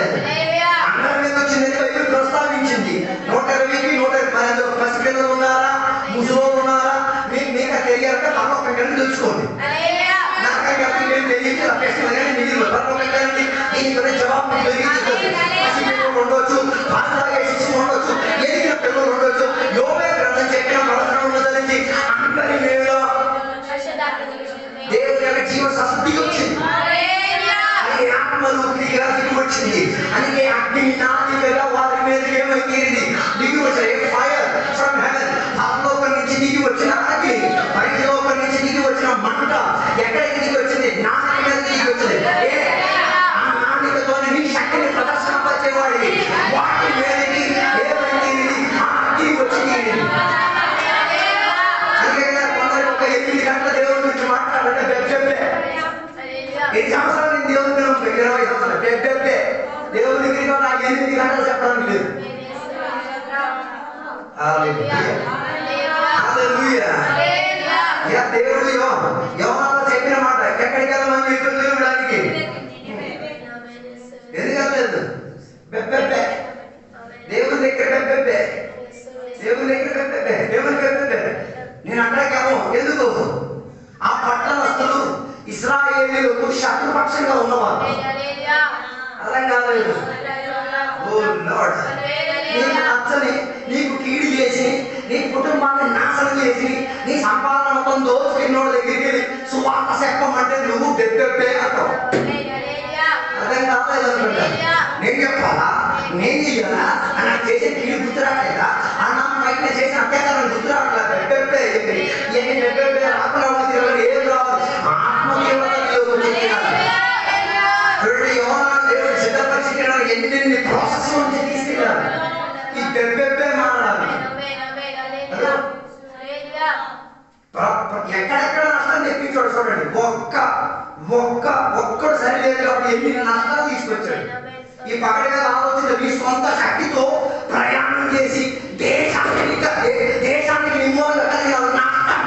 అందరి మీద వచ్చింది బైబిల్ ప్రస్తావించింది. 120కి 120 పసిపిల్లలు ఉన్నారా, ముసలోళ్ళు ఉన్నారా? మీకు తెలియాలంటే పరలోకంగా తెలుసుకోండి. నాకంటే నేను తెలియదు ప్రశ్నలు కానీ మీరు పరలోకంగా దీనికి జవాబు దొరికింది. పసిపిల్లలు ఉండొచ్చు, పాలతాగే శిశువు ఉండొచ్చు, ఎదిగిన పిల్లలు ఉండొచ్చు. యోగ గ్రంథం చెప్పిన ప్రవచనం ఉన్నదని అందరి మీద దేవుని యొక్క జీవ సశుద్ధి వచ్చింది. అది ఆత్మరూపిగా దిగి వచ్చింది. అందుకే అగ్ని నాటికగా వారి మీద ఏమై తీరింది? దిగి వచ్చాయి. ఫైర్ ఫ్రమ్ హెవెన్, పరలోకం నుంచి దిగి వచ్చిన అగ్ని, పరలోకం నుంచి దిగి వచ్చిన మంట ఎక్కడికి దిగి వచ్చింది? నాటిక మీద దిగి వచ్చింది. ఆ నాటికతోనే నీ శక్తిని ప్రదర్శనపరిచేవాడిని వాటి మీదకి ఏమై తీరింది? ఆ అగ్ని వచ్చి తీరింది. అందుకే కొందరు ఒక 8 గంటల దేవుడి గురించి మాట్లాడాలంటే బెబ్బెబ్బే. 8 సంవత్సరాలు నేను దేవుడి గురించి 20 సంవత్సరాలు బెబ్బెబ్బే. దేవుడి దగ్గరికి నాకు 8 గంటలు చెప్పడానికి లేదు. దేవుడు యోహాను చెప్పిన మాట ఎక్కడికి వెళ్ళమని చెప్పి చూడడానికి ఎందుకలేదు? బెబ్బెబ్బే. దేవుడి దగ్గర బెబ్బెబ్బే, దేవుడి దగ్గర బెబ్బెబ్బే, దేవుడి బెబ్బెబ్బే. నేను అంటాకేమో ఎందుకు? ఆ పట్టణస్తులు ఇశ్రాయేలీయులకు శత్రుపక్షంగా ఉన్నవారు. అర్థం కాలేదు. ఓ లార్డ్, నీకు నచ్చని, నీకు కీడు చేసి, నీ కుటుంబాన్ని నాశనం చేసి, నీ సంపాదన మొత్తం దోచుకున్నోడి దగ్గరికి వెళ్ళి సువార్త చెప్పమంటే నువ్వు బెబ్బెబ్బే అంటావు. అర్థం కాలేదు అనుకుంటా. నేను చెప్పాలా, నేను చెయ్యాలా, నాకు చేసే కీడు గుర్తురాట్లేదా, నా పైన చేసిన అత్యాచారం గుర్తురాట్లేదు. బెబ్బెబ్బే ఏమి బెబ్బెబ్బే ఆత్మరావు తిరగని ఏం రావాలి? దేవుడు సిద్ధపరిచి ఎన్ని ప్రాసెస్ నుంచి తీసుకెళ్ళాలి. ఈ బెబ్బెబ్బే మారాలి. ఎక్కడెక్కడ నష్టం తెప్పించాడు చూడండి. ఒక్కడు సరిలేదు కాబట్టి ఎన్ని నష్టాలు తీసుకొచ్చాడు. ఈ పగడి మీద ఆలోచన మీ సొంత శక్తితో ప్రయాణం చేసి దేశానికి నిమూలంగా కలిగిన నష్టం,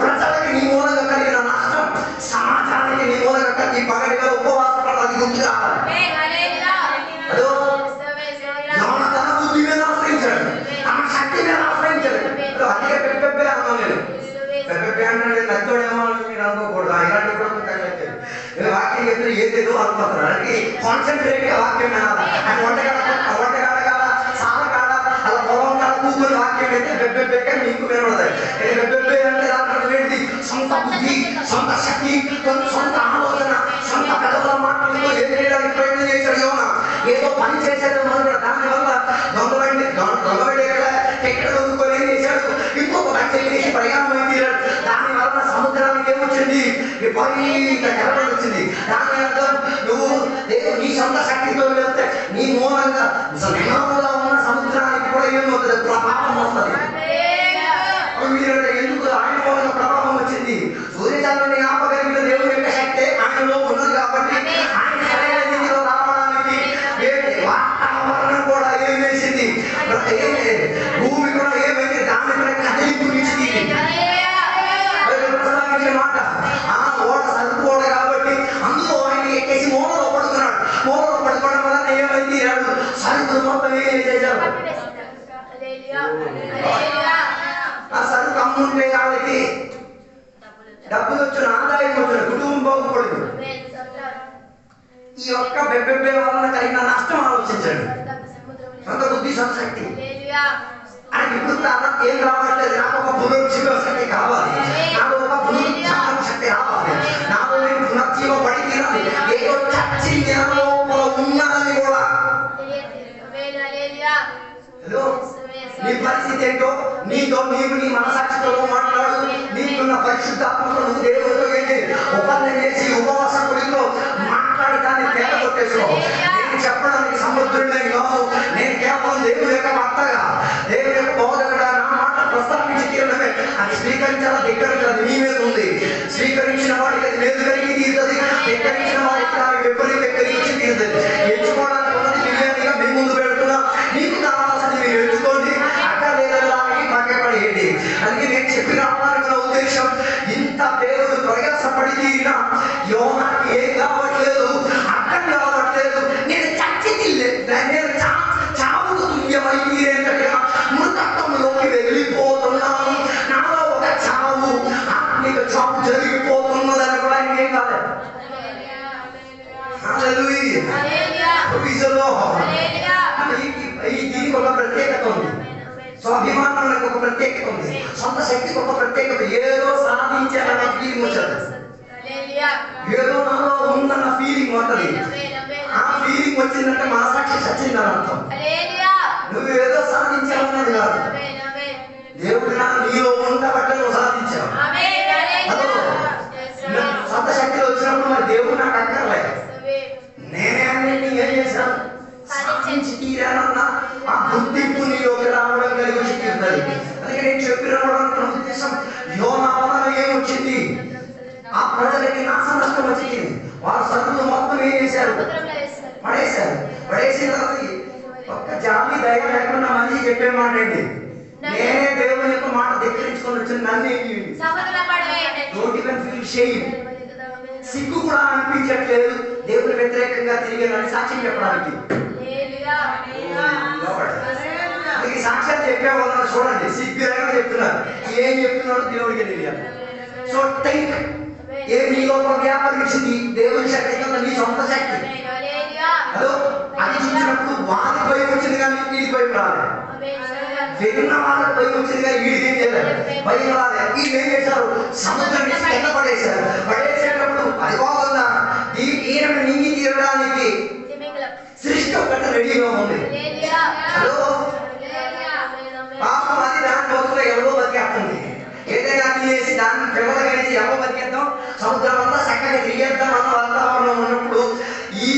ప్రజలకి నిమూలంగా కలిగిన నష్టం, సమాజానికి నిమూలంగా కలిగి పగడిగా ఉపవాసం అది గుర్తు రావాలి. కాన్సన్ట్రేట్ వాక్యం వినాలి. అది వంటగాడ కాడ సాల కాడ అలా పొలం కాడ కూకుని వాక్యం అయితే బెబ్బెబ్బే మీకు వినబడదు. బెబ్బెబ్బే అంటే దాంట్లో ఏంటి? సొంత బుద్ధి, సొంత శక్తి, సొంత ఆలోచన, సొంత పెద్దల మాటలతో ఏం చేయడానికి ప్రయత్నం చేశాడు యోనా. ఏదో పని చేసేది మొదలు దానివల్ల దొంగబండి ఎక్కడ దొంగకొని ఏం చేశాడు? ఇంకొక బండి వేసి ప్రయాణం అయ్యాడు. దాని వలన సముద్రానికి ఏమొచ్చింది? విపరీత జలం వచ్చింది. దాని అర్థం నువ్వు నీ సొంత శక్తితో వెళ్తే నీ మూలంగా నియమంలో ఉన్న సముద్రానికి కూడా ఏమవుతుంది? ప్రభావం వస్తుంది. ఎందుకు ఆయన మూలంగా ప్రభావం వచ్చింది? సూర్యచంద్రుని ఆపగలిగిన దేవుని యొక్క శక్తి ఆయనలో ఉన్నది కాబట్టి ఆయన సరైన రీతిలో రావడానికి వాతావరణం కూడా ఏం వేసింది? భూమి కూడా ఏమైంది? దాని కూడా కదిలింపు ఇచ్చింది. మాట ఓడ సరుకు ఓడ కాబట్టి అందులో ఆయన ఎక్కేసి మూలలో పడుతున్నాడు. మూలలో పడుకోవడం వల్ల ఏమైంది? సరుకులు మొత్తం ఏం చేశారు? ఆ సరుకు అమ్ముంటే వాళ్ళకి డబ్బులు వచ్చిన ఆదాయం వచ్చిన కుటుంబం బాగుపడదు. ఈ యొక్క బెబ్బెబ్బే వలన కలిగిన నష్టం ఆలోచించండి. సొంత బుద్ధి, సొంత శక్తి అని ఇప్పుడు ఏం రావట్లేదు. నాకు ఒక పునరుజ్జీవ శక్తి కావాలి, నాకు ఒక పునరుజ్జీవ శక్తి రావాలి, నాకు నేను పునర్జీవ పడి తీరాలి. ఏదో చచ్చి లోపల ఉన్నదని కూడా. హలో, నీ పరిస్థితి ఏంటో నీతో నీవు నీ మనసాక్షితో మాట్లాడు. నీకున్న పరిశుద్ధాత్మతో నువ్వు దేవుడితో ఏంటి ఉపన్నం చేసి ఉపవాస గుడిలో మాట్లాడి దాన్ని తేట కొట్టేసుకో. నేను చెప్పడానికి సముద్రుడిని కాదు, నేను కేవలం దేవుడి యొక్క భర్తగా, దేవుడి యొక్క బోధకుడా నా మాట ప్రస్తావించి తీరడమే. అది స్వీకరించాలా ధిక్కరించాలి నీ మీద ఉంది. స్వీకరించిన వాడికి అది మేలు కలిగి తీరుతుంది, ధిక్కరించిన వాడికి దాని విపరీత కలిగి తీరుతుంది. ఎంచుకోవడానికి ఉన్నది బిర్యానీగా మీ ముందు పెడుతున్నా, మీకు కావాల్సింది మీరు ఎంచుకోండి. అక్కడ లేదని పక్కపడేయండి. అందుకే నేను చెప్పిన ఉద్దేశం, ఇంత దేవుడు ప్రయాసపడి తీరిన యోనాకి ఏం కావట్లేదు, అర్థం కావట్లేదు. నేను నేను చావుకు తుల్యమై తీరేంతగా మృతత్వంలోకి వెళ్ళిపోతున్నాను. నాలో ఒక చావు, ఆత్మిక చావు జరిగిపోతున్నదని కూడా ఏం కాలేదు. దీనికి ఒక ప్రత్యేకత ఉంది, స్వాభిమానానికి ఒక ప్రత్యేకత ఉంది, సొంత శక్తికి ఒక ప్రత్యేకత. ఏదో సాధించాలన్న ఫీలింగ్ వచ్చాడు, ఏదో నాలో ఉందన్న ఫీలింగ్ ఉంటుంది. ఆ ఫీలింగ్ వచ్చిందంటే మా సాక్షి చచ్చిందని అర్థం. నువ్వు ఏదో సాధించావన్నది కాదు, దేవుడు నీలో ఉండబట్టే నువ్వు సాధించావు. సొంత శక్తిలో వచ్చినప్పుడు మరి దేవుడు నాకు అక్కర్లేదు, నేనే అన్ని ఏం చేశాను సాధించి తీరానన్న ఆ గుర్తింపు నీలోకి రావడం కలిగి తీరుతుంది. అందుకే నేను చెప్పిన ఉద్దేశం, యోనా వలన ఏమొచ్చింది? ఆ ప్రజలకి నాశ నష్టం వచ్చింది. వారు సరుకులు మొత్తం ఏం చేశారు? పడేశారు. పడేసిన తర్వాత ఒక్క జాతి దయ లేకుండా మనిషి చెప్పే మాట ఏంటి? నేనే దేవుని యొక్క మాట ధిక్కరించుకొని వచ్చిన నన్ను ఏం చేయండి? సిగ్గు కూడా అనిపించట్లేదు దేవుని వ్యతిరేకంగా తిరిగేదని సాక్ష్యం చెప్పడానికి. సాక్ష్యాలు చెప్పే వాళ్ళని చూడండి, సిగ్గుగా చెప్తున్నారు. ఏం చెప్తున్నాడు దేవుడికి తెలియాలి. సో థింక్, ఏ నీ లోపల వ్యాపరించింది దేవుని శక్తి కన్నా నీ సొంత శక్తి. హలో, అది చూసినప్పుడు వారికి భయం వచ్చింది కానీ వీడికి భయం రాలేదు. విన్న వాళ్ళకి భయం వచ్చింది కానీ వీడికి ఏం చేయలేదు, భయం రాలేదు. వీళ్ళు ఏం చేశారు? సముద్రాన్ని కింద పడేశారు. పడేసేటప్పుడు అది బాగుందా? ఈయన నింగి తీరడానికి సృష్టి ఒకటి రెడీగా ఉంది. హలో, పాపం అది దాని రోజులో ఎవరో బతికేస్తుంది. ఏదైనా తినేసి దాన్ని పిల్లలు కలిసి ఎవరో బతికేద్దాం, సముద్రం అంతా చక్కగా తిరిగేద్దాం అన్న వాతావరణం ఉన్నప్పుడు ఈ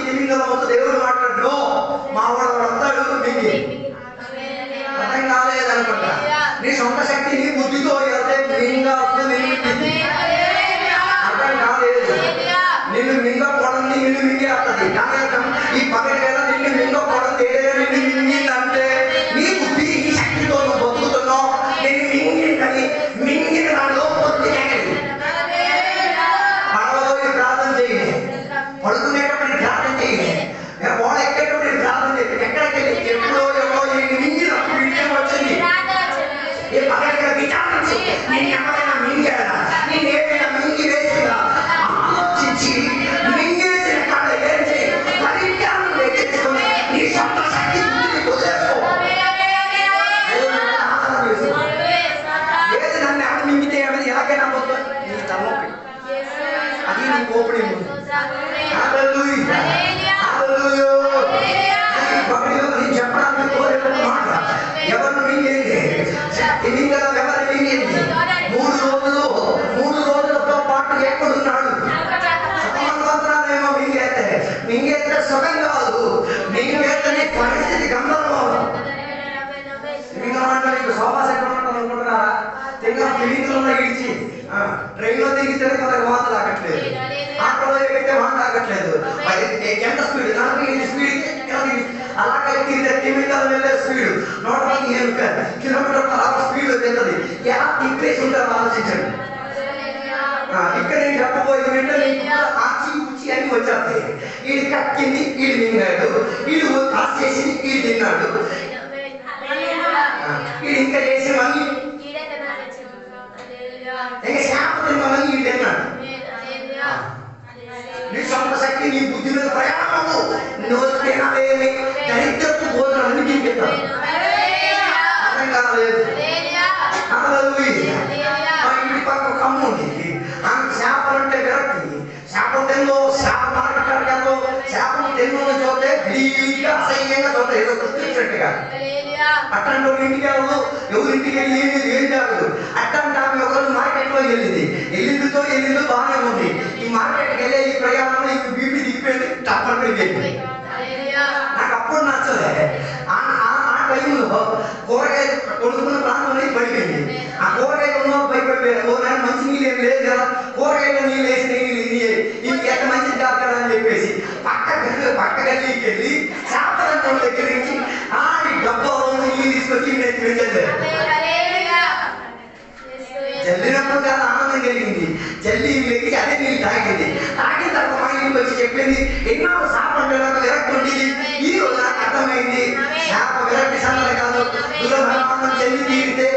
తిమింగలతో దేవుడు మాట్లాడు, మా వాడు వస్తాడు మీకు అర్థం కాలేదనుకుంటా. నీ సొంత శక్తి నీ బుద్ధితో వెళ్తే మింగా వస్తుంది, అర్థం కాలేదు. నిన్ను మింగకూడదు, నిన్ను మింగేస్తుంది. దాని అర్థం ఈ పగటి వేళ నిన్ను మింగకూడదు, ఏదైనా నిన్ను మింగిందంటే నీ బుద్ధి నీ శక్తితో నువ్వు బతుకుతున్నావు. నేను మింగిందని మింగిన దానిలో పొద్దు పడవలో ప్రార్థన చేయండి, పడుకునేటప్పుడు ప్రార్థన చేయండి, ఓడ ఎక్కేటప్పుడు ప్రార్థన చేయండి. ఎక్కడికి వెళ్ళి ఎప్పుడో ఎవరో మింగినప్పుడు ఇంటికి వచ్చింది ఏ పగటిగా విచారించి నేను ఎవరైనా మింగాడా, నేను ఏదైనా మింగి వేసినా ఆలోచించి మింగేసిన కాడ వీడి కక్కింది వీడు తిన్నాడు, వీడు కాసు చేసింది వీడు తిన్నాడు, వీడు ఇంకా చేసిన మళ్ళీ ఇంకా శాప తిన్నామని వీడు తిన్నాడు. నీ సొంత శక్తి నీ బుద్ధి మీద ప్రయాణము నువ్వు తినాలేమి దరిద్రపు భోజనాన్ని నీకు తిన్నాడు. అర్థం కాలేదు. మా ఇంటి పక్క ఒక అమ్మ ఉండేది, ఆమె చేపలంటే విరక్తి. చేపలు తిన్నో చేప మార్కెట్లో చేపలు తిన్నో చూస్తే గలీజ్గా అసహ్యంగా చూస్తే ఏదో గుర్తించినట్టుగా అట్లాంటి ఇంటికి వెళ్ళదు, ఎవరింటికి వెళ్ళి ఏం జరగదు. అట్లాంటి ఆమె ఒకరోజు మార్కెట్లో వెళ్ళిందితో బాగానే ఉంది. ఈ మార్కెట్కి వెళ్ళే ఈ ప్రయాణంలో ఈ బీపీ దిగిపోయింది, టప్పని వెళ్ళిపోయింది. నాకు అప్పుడు నచ్చలే. ఆ టైంలో కూరగాయలు కొనుక్కున్న ప్రాంతం అనేది పడిపోయింది. ఆ కూరగాయలు ఉన్న భయపడిపోయారు. నాకు మంచి నీళ్ళు ఏం లేదు కదా, కూరగాయలు నీళ్ళు వేసి నీళ్ళు ఎంత మంచిది కాదు కదా అని చెప్పేసి పక్క గల్లీకి వెళ్ళి చేపల దగ్గర నుంచి డబ్బాలో నీళ్ళు తీసుకొచ్చి చల్లినప్పుడు చాలా ఆనందం కలిగింది. చల్లి లేచి అదే నీళ్ళు తాగింది. తాగిన తర్వాత మా ఇంటికి వచ్చి చెప్పింది, ఎన్నో చేపలు విరక్తి ఉండేది, ఈ రోజు నాకు అర్థమైంది. చేప విరక్తి సందర కాదు, దురభావం చెల్లి తీరితే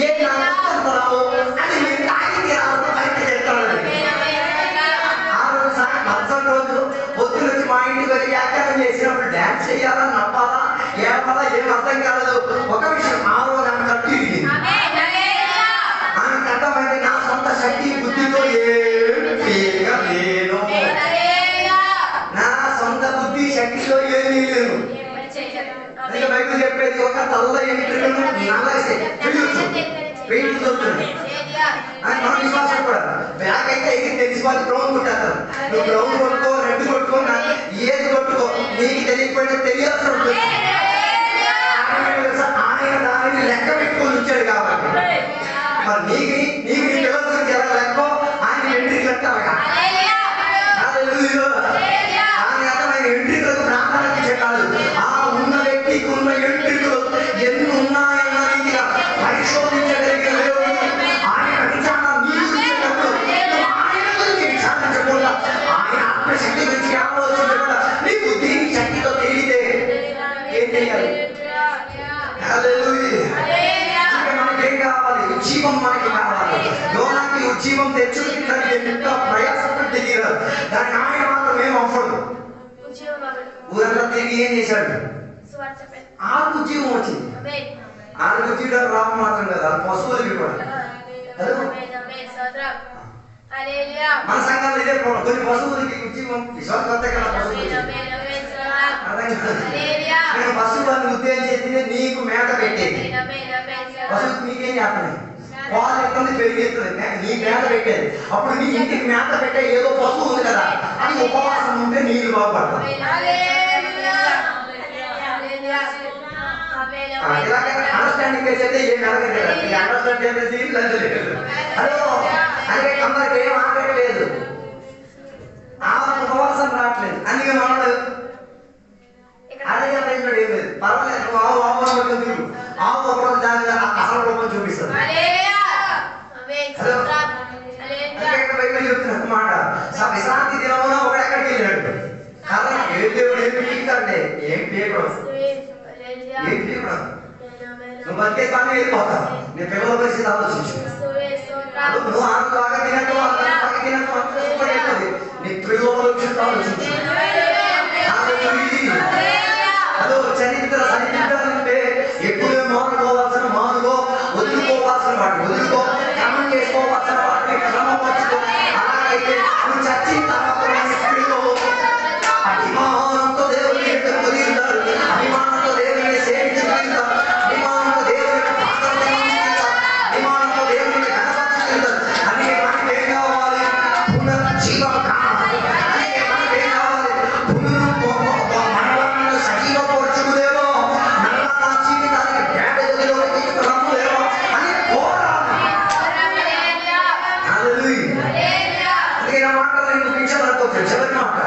ఏ రావు అని మీరు తాగింది రావడం బయట చెప్తాను. ఆ రోజు మరుసటి రోజు పొద్దున వచ్చి మా ఇంటికి వచ్చి వ్యాఖ్యానం చేసినప్పుడు డ్యాన్స్ చేయాలా నవ్వాలా ఏమలా ఏం అర్థం కాలేదు. ఒక విషయం, ఆ రోజు ఆమె కట్టు ఇరిగింది. ఆమెకు అర్థమైంది, నా సొంత శక్తి బుద్ధితో ఏమీగా లేను, నా సొంత బుద్ధి శక్తిలో ఏమీ లేను. అందుకే బైబిల్ చెప్పేది, ఒక తల్ల ఎంట్రుకను నల్లసి పెయింట్ దొరుకుతుంది. మనం విశ్వాసం కూడా బ్లాక్ అయితే ఎగిరి తెలిసిపోతే బ్రౌన్ కొట్టేస్తారు. నువ్వు బ్రౌన్ కొట్టుకో, రెడ్ కొట్టుకో, ఏది కొట్టుకో, నీకు తెలియకపోయినా తెలియాల్సి ఉంటుంది. ఆయన దానిని లెక్క పెట్టుకొని వచ్చాడు కాబట్టి మరి నీకు పిల్లల గురించి ఎలా లెక్కో ఆయన ఎంట్రీకి లెక్క ఆయన అతమైన ఎంట్రీలకు ప్రాంతానికి చెప్పాలి. ఆ ఉన్న వ్యక్తికి ఉన్న ఎంట్రీలు ఎన్ని ఉన్నాయన్న పరిశోధించగలిగిన ఆయన విచారణ ఆయన గురించి విచారించకుండా ఆయన ఆత్మశక్తి గురించి ఆలోచించకుండా నీకు దీని శక్తితో తెలియదే ఏం చేయాలి? మనకేం కావాలి? ఉజ్జీవం మనకి కావాలి. యోనాకి ఉజ్జీవం తెచ్చుకుంటానికి ఎంత ప్రయాసపడి దిగారు, దాన్ని ఆయన మాత్రం ఏం అవ్వడు. ఊరంతా తిరిగి ఏం చేశాడు? ఆకు ఉజ్జీవం వచ్చింది. ఆకు ఉజ్జీవం రావడం మాత్రం కదా, పశువులకి కూడా. మన సంఘంలో ఇదే ప్రాబ్లం. కొన్ని పశువులకి ఉజ్జీవం విశ్వాసం కొత్త కదా, నేను పశువులను ఉద్దేశించింది నీకు మేత పెట్టేది. పశువుకి నీకేం చేస్తున్నాయి? పాలు ఎత్తుంది, పెరిగెత్తుంది, నీ మేత పెట్టేది. అప్పుడు నీ ఇంటికి మేత పెట్టే ఏదో పశువు ఉంది కదా, అది ఉపవాసం ఉంటే నీళ్ళు బాగుపడతాం. అండర్స్టాండింగ్ చేస్తే ఏం కలగలేదు. అండర్స్టాండ్ చేసేది హలో అంటే అందరికి ఏం ఆగట్లేదు, ఆ ఉపవాసం రావట్లేదు. అందుకే మనడు అదే ఏం లేదు, పర్వాలేదు ఆవు ఆవు ఒకరోజు దాని అసలు రూపం చూపిస్తుంది. చెప్తున్న మాట, విశ్రాంతి దినమున ఒకడు ఎక్కడికి వెళ్ళాడు. కారణం ఏ దేవుడు ఏమి పీకుతాడే, ఏం పీకడం, ఏం పీకడం. నువ్వు బతికే పని వెళ్ళిపోతావు. నీ పిల్లల పరిస్థితి ఆలోచించు. నువ్వు బాగా తినట్టు తినట్టు నీ పిల్లల పరిస్థితి ఆలోచించు. అదో చరిత్ర అంటే ఎప్పుడే మానుకోవాల్సిన మానుకో, వదులుకోవాల్సిన వాటిని వదులుకో, క్రమం చేసుకోవాల్సిన వాటిని క్రమం వచ్చుకో. అలాగైతే నువ్వు చచ్చిన తర్వాత అభిమానంతో దేవుని పొందింటారు, అభిమానంతో దేవుని సేవించగలుగుతారు, అభిమానంతో దేవుని అభిమానంతో దేవుని కనపరుచుకుంటారు. అందుకే మనకి ఏం కావాలి? పునర్జీవం కావాలి. అందుకే మనకి ఏం కావాలి? మనలను సజీవపరచుకునేవో, మళ్ళా నా జీవితానికి పేద గదిలోకి తీసుకురాములేవో అని కోరాలి. అందుకే నా మాటలు నేను ముగించాలనుకోవచ్చు. చివరి మాట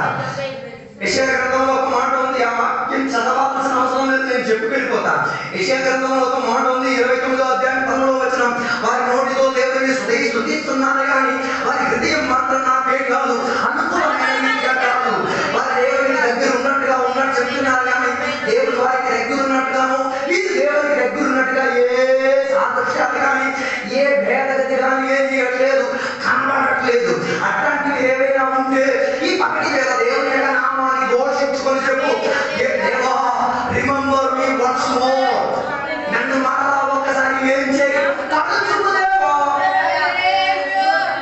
యెషయా గ్రంథంలో ఒక మాట ఉంది, ఆ వాక్యం చదవాల్సిన అవసరం లేదు, నేను చెప్పుకెళ్ళిపోతా. యెషయా గ్రంథంలో ఒక మాట ఉంది, 29వ అధ్యాయం 10వ వచనం, వారి నోటితో దేవుడిని స్తుతిస్తున్నారు కానీ వారి హృదయం మాత్రం నాకే కాదు, అనుకూలమైన రీతిగా కాదు. వారి దేవుడిని జ్ఞాపకించుకొని చెప్పు, దేవా రిమెంబర్ మీ వన్స్ మోర్, నన్ను మరలా ఒక్కసారి ఏం చేయి, తలుచుకో దేవా.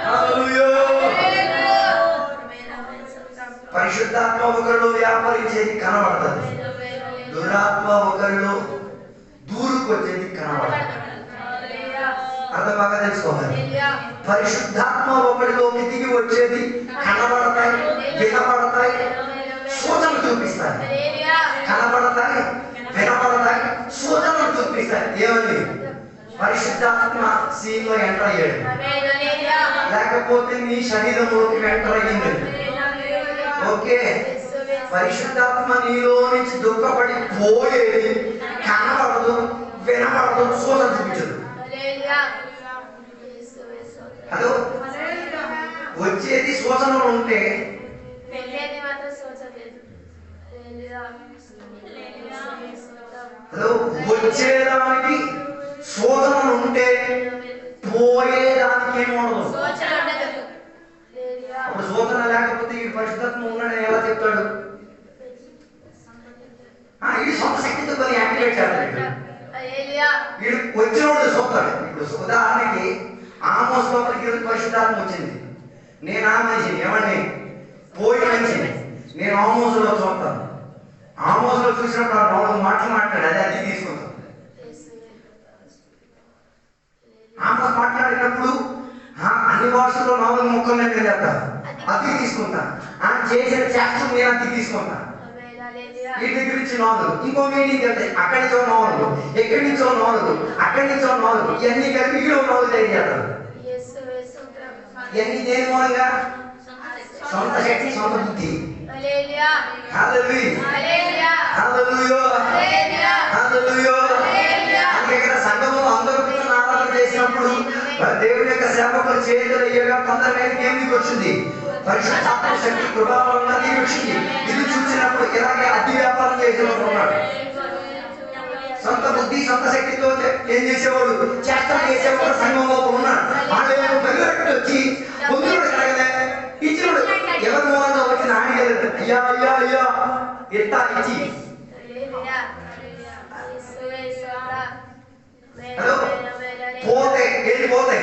హల్లెలూయా. పరిశుద్ధాత్మ ఒకరిలో వ్యాపరించేది కనబడుతుంది, దురాత్మ ఒకరిలో దూరుకొచ్చేది కనబడుతుంది. అర్థం బాగా తెలుసుకోవాలి. పరిశుద్ధాత్మ ఒకరిలోకి దిగి వచ్చేది కనబడతాయి, వినబడతాయి, సూచనలు చూపిస్తాయి. కనబడతాయి, వినబడతాయి, సూచనలు చూపిస్తాయి. ఏమని? పరిశుద్ధాత్మ సీన్లో ఎంటర్ అయ్యాడు, లేకపోతే నీ శరీరంలోకి ఎంటర్ అయ్యింది. ఓకే, పరిశుద్ధాత్మ నీలో నుంచి దుఃఖపడి పోయేది కనబడదు, వినబడదు, సూచన చూపించదు. హలో, వచ్చేది సూచనలు ఉంటే హలో వచ్చేదానికి సూచనలు ఉంటే పోయేదానికి ఏమవుతుంది? అప్పుడు సూచన లేకపోతే ఈ పరిశుద్ధాత్మ ఉన్నాడని ఎలా చెప్తాడు? ఇది సొంత శక్తితో కొన్ని యాక్టివేట్ చేస్తాడు. వీడు వచ్చినోడు చూస్తాడు. ఇప్పుడు ఉదాహరణకి ఆమోస్ లోపలికి పరిశుద్ధాత్మ వచ్చింది, నేను ఆ మనిషిని, ఎవరిని? పోయి మనిషిని. నేను ఆమోసులో చూస్తాను. ఆమోసులో చూసినప్పుడు ఆ నాలుగు మాటలు మాట్లాడు, అది తీసుకుంటాను. ఆమోస్ మాట్లాడినప్పుడు అన్ని భాషల్లో నాలుగు ముక్కలు నేను చేస్తాను, అది తీసుకుంటాను. ఆయన చేసిన చేష్టం నేను అది తీసుకుంటాను. ఈ దగ్గర నుంచి నాలుగు, ఇంకో మీటింగ్ వెళ్తాయి, అక్కడి నుంచో నాలుగు, ఎక్కడి నుంచో నాలుగు, అక్కడి నుంచో నాలుగు, ఇవన్నీ కలిపి ఈడో నాలుగు తెలియజేస్తారు. ఇవన్నీ దేని మూలంగా? సొంత శక్తి, సొంత బుద్ధి. హల్లెలూయా, హల్లెలూయా, హల్లెలూయా. అందుకే ఇక్కడ సంఘంలో అందరూ ఆరాధన చేసినప్పుడు దేవుని యొక్క సేవకులు చేతులు అయ్యగా కొందరి మీదకి ఏమికి వచ్చింది? పరిశుద్ధాత్మ శక్తి కృపావరంగా దిగి వచ్చింది. ఇది చూసినప్పుడు ఇలాగే అతి వ్యాపారం చేసేవాడు ఉన్నాడు. సొంత బుద్ధి, సొంత శక్తితో ఏం చేసేవాడు? చేష్టం చేసేవాడు సంఘంలో ఉన్నాడు. వాళ్ళు పెళ్ళి వచ్చి పొందుడు కలగలే, ఇచ్చినోడు ఎవరి మూలంగా వచ్చి నాడిగలదు. అయ్యా అయ్యా అయ్యా ఎత్తా ఇచ్చి. హలో, పోతే ఏది పోతే?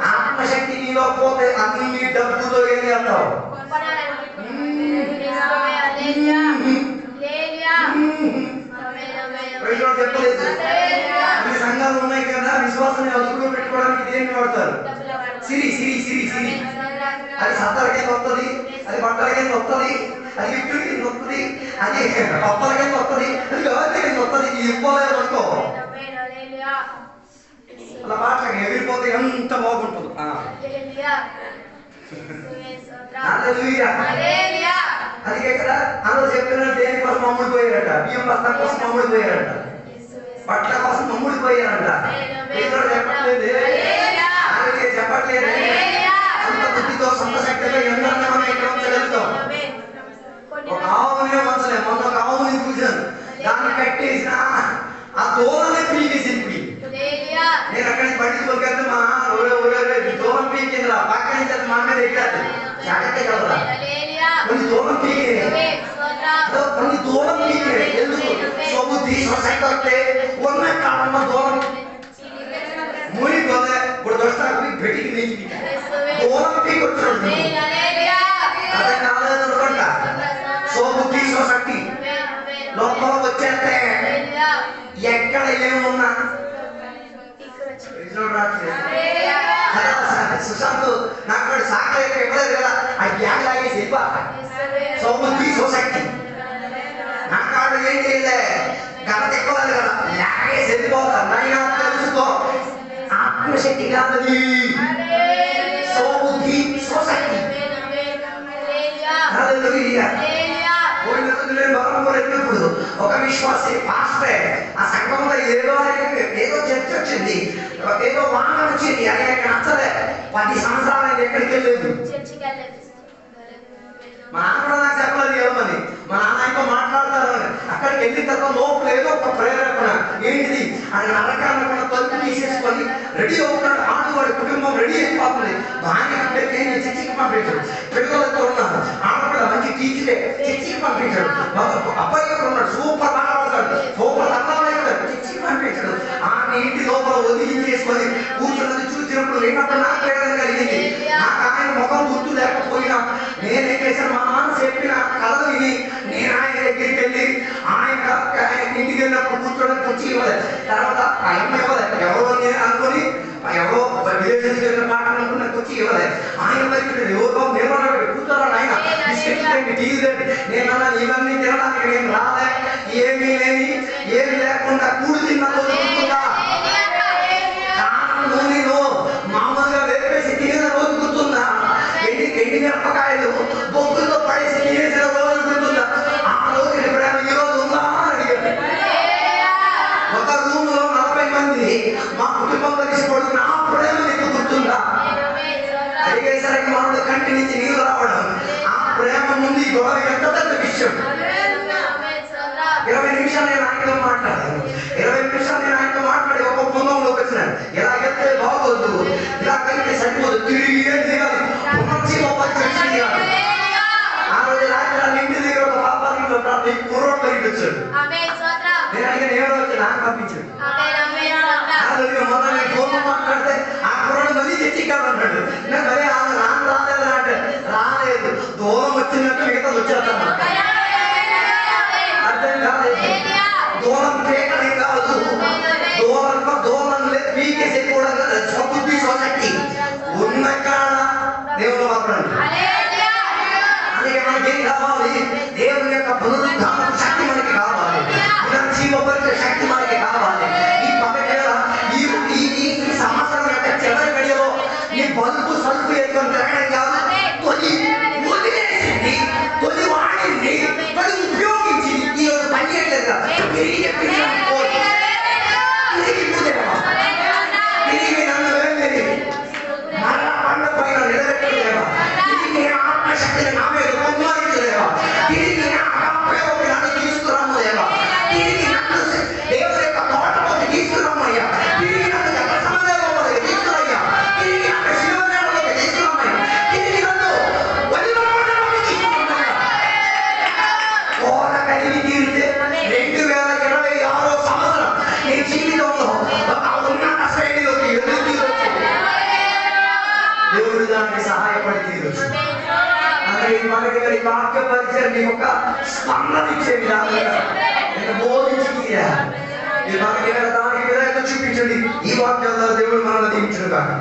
ఆత్మశక్తి నీలో పోతే అన్ని డబ్బుతో ఏం చేస్తావు? చెప్పలేదు. అన్ని సంఘాలు ఉన్నాయి కదా, విశ్వాసాన్ని అదుపులో పెట్టుకోవడానికి దేన్ని వాడతారు? సిరి సిరి సిరి సిరి. అది సత్తలకి వస్తుంది, అది బట్టలకి వస్తుంది, అది విక్కులకి వస్తుంది, అది పప్పలకి వస్తుంది, అది ఎవరికి వస్తుంది. ఇది ఇవ్వలేదు అనుకో, అలా మాటలకి ఎగిరిపోతే ఎంత బాగుంటుంది. అది ఇక్కడ అందరూ చెప్పిన దేనికోసం అమ్ముడు పోయారట, బియ్యం బస్తా కోసం అమ్ముడు పోయారట, బట్టల కోసం అమ్ముడు పోయారట. చెప్పట్లేదు, చెప్పట్లేదు. సొంత బుద్ధితో, సొంత శక్తితో ఎందరిని మనం ఇక్కడ ఉంచగలుగుతాం? ఒక ఆవునే ఉంచలేము. మొన్న ఒక ఆవుని చూసాను, దాన్ని కట్టేసిన ఆ దూరాన్ని పీకేసి నేను అక్కడి నుంచి బయటికి దొరికేస్తే మా దూరం పీకిందిరా, పక్క నుంచి అది మా మీద ఎక్కాలి, జాగ్రత్త కలరా. కొన్ని దూరం పీకినాయి, కొన్ని దూరం పీకినాయి. ఎందుకు? స్వబుద్ధి, స్వశక్తి వస్తే ఉన్న కాలంలో దూరం మునిపోతే ఇప్పుడు దొస్తాకు బెట్టికి నీకి దూరం పీకి వచ్చినట్టు అదే కాలేదు అనుకుంటా. స్వబుద్ధి, స్వశక్తి లోపల వచ్చేస్తే ఎక్కడ ఏమున్నా సుశాంత్ నాకు సాకలు ఇవ్వలేదు కదా, ఆ గ్యాంగ్ లాగేసి వెళ్ళిపా. స్వబుద్ధి, స్వశక్తి నా కాడు ఏం చేయలే, గత ఎక్కువలేదు కదా, లాగేసి వెళ్ళిపోతా. నైనా తెలుసుకో, ఆత్మశక్తి కాదని స్వబుద్ధి, స్వశక్తి. వెళ్ళినప్పుడు ఒక విశ్వాసి పాస్టే ఆ సంఘంలో ఏదో చర్చ వచ్చింది, ఏదో వాన వచ్చింది, అది నచ్చలే. 10 సంవత్సరాలు ఎక్కడికి వెళ్ళలేదు. మా నాన్న కూడా నాకు చెప్పలేదు ఏమని. మా నాన్న ఆయనతో మాట్లాడతారు. అక్కడికి వెళ్ళిన తర్వాత లోపల ఏదో ఒక ప్రేరేపణ ఏంటిది అని నరకాలకుండా తలుపు తీసేసుకొని రెడీ అవుతున్నాడు. ఆడవాడి కుటుంబం రెడీ అయిపోతుంది. భార్య చర్చికి పంపించాడు, పిల్లలతో ఉన్నారు. ఆడపిల్ల మంచి టీచరే, చర్చికి పంపించాడు. అబ్బాయి ఎక్కడ ఉన్నాడు, సూపర్ మాట్లాడతాడు, సూపర్ అన్నాడు, తెచ్చి పంపించాడు. ఆ ఇంటి లోపల వదిలించేసుకొని కూర్చున్నది చూసినప్పుడు లేనప్పుడు నాకు వేదన కలిగింది. నాకు ఆయన ముఖం గుర్తు లేకపోయినా నేనేం చేశాను, మా నాన్న చెప్పిన కథలు విని నేను ఆయన దగ్గరికి వెళ్ళి ఆయన ఇంటికి వెళ్ళినప్పుడు కూర్చోడానికి వచ్చి ఇవ్వలేదు. తర్వాత ఆయన ఇవ్వలేదు, ఎవరో నేను అనుకుని ఎవరో విదేశీ మాట అనుకుని నాకు వచ్చి ఇవ్వలేదు. ఆయన దగ్గర ఎవరో నిర్మాణం కూర్చోరా ఆయన బిస్కెట్ టీవీ నేను ఇవన్నీ తినడానికి నేను రాలే, ఏమీ లేని ఏమి లేకుండా కూడి తిన్నా నూనెలో మామూలుగా వేపేసి తినేసిన రోజు గుర్తుందా? ఎండి మిరపకాయలు బొగ్గులతో పడేసి తినేసిన రోజు గుర్తుందా? ఆ రోజు ఎప్పుడైనా ఈ రోజు ఉందా అని అడిగాడు. ఒక రూమ్ లో 40 మంది మా కుటుంబం కలిసి పడుతున్న ఆ ప్రేమ నీకు గుర్తుందా? అడిగేసరికి మనోడు కంటి నుంచి నీళ్ళు రావడం, ఆ ప్రేమ ముందు ఈ గొడవ ఎంత పెద్ద విషయం. 20 నిమిషాలు నేను ఆయనతో మాట్లాడాను. 20 నిమిషాలు నేను ఆయనతో మాట్లాడి ఒక పొందంలోకి వచ్చినాను. ఎలా వెళ్తే బాగోదు, ఇలా కలిగితే సరిపోదు, తిరిగి ఏం చేయాలి, ఆ రోజు రాత్రి ఇంటి దగ్గర ఒక పాపాలు కుర్రోడు కలిగి వచ్చాడు. నేను అడిగిన ఎవరో వచ్చి నాకు పంపించాడు. మొన్న నేను ఫోన్ మాట్లాడితే ఆ కుర్రోడు మళ్ళీ తెచ్చి కాదన్నాడు. నేను మరీ ఆమె రాను రాలేదు అంటే రాలేదు, దూరం వచ్చినట్టు మిగతా వచ్చేస్తాను. అర్థం కాలేదు, దూరం పేకనే కాదు, దూరం పీకేసే కూడా స్వబుద్ధి స్వశక్తి ఉన్న కాడ దేవుడు మాత్రం. అందుకే మనకేం కావాలి, దేవుని యొక్క పునరుద్ధారణ శక్తి మనకి కావాలి, జీవపరిచే శక్తి మనకి కావాలి. ఈ పగవేళ ఈ సంవత్సరం యొక్క చివరి గడియలో ఈ బల్బు సల్పు ఎక్కువ తిరగడం కాదు, తొలి వదిలేసింది, తొలి వాడింది, తొలి ఉపయోగించింది. ఈరోజు పనిచేయట్లేదు, తిరిగి తిరిగి నన్ను వెళ్ళి మరణ పండ పైన నిలబెట్టలేవా, తిరిగి ఆత్మశక్తిని నా మీద పొందాలిలేవా, తిరిగి నన్ను తీసుకురామలేవా, తిరిగి నన్ను దేవుని యొక్క తోటలోకి తీసుకురామయ్యా, తిరిగి నన్ను సమదేవంలోకి తీసుకురయ్యా, తిరిగి నన్ను శివదేవంలోకి తీసుకురామయ్యా, తిరిగి నన్ను వదిలోకి తీసుకురామయ్యా. కోర కలిగి తీరితే 2026 సంవత్సరం నీ జీవితంలో ఉన్నత శ్రేణిలోకి ఎందుకు తీరొచ్చు, దేవుడు దానికి సహాయపడి తీరొచ్చు. అలాగే మనకి వాక్య పరిచయం నీ యొక్క స్పందన ఇచ్చే విధానంగా నేను బోధించి మనకి దానికి విధంగా చూపించండి. ఈ వాక్యాల దేవుడు మనల్ని దీవించును కాక.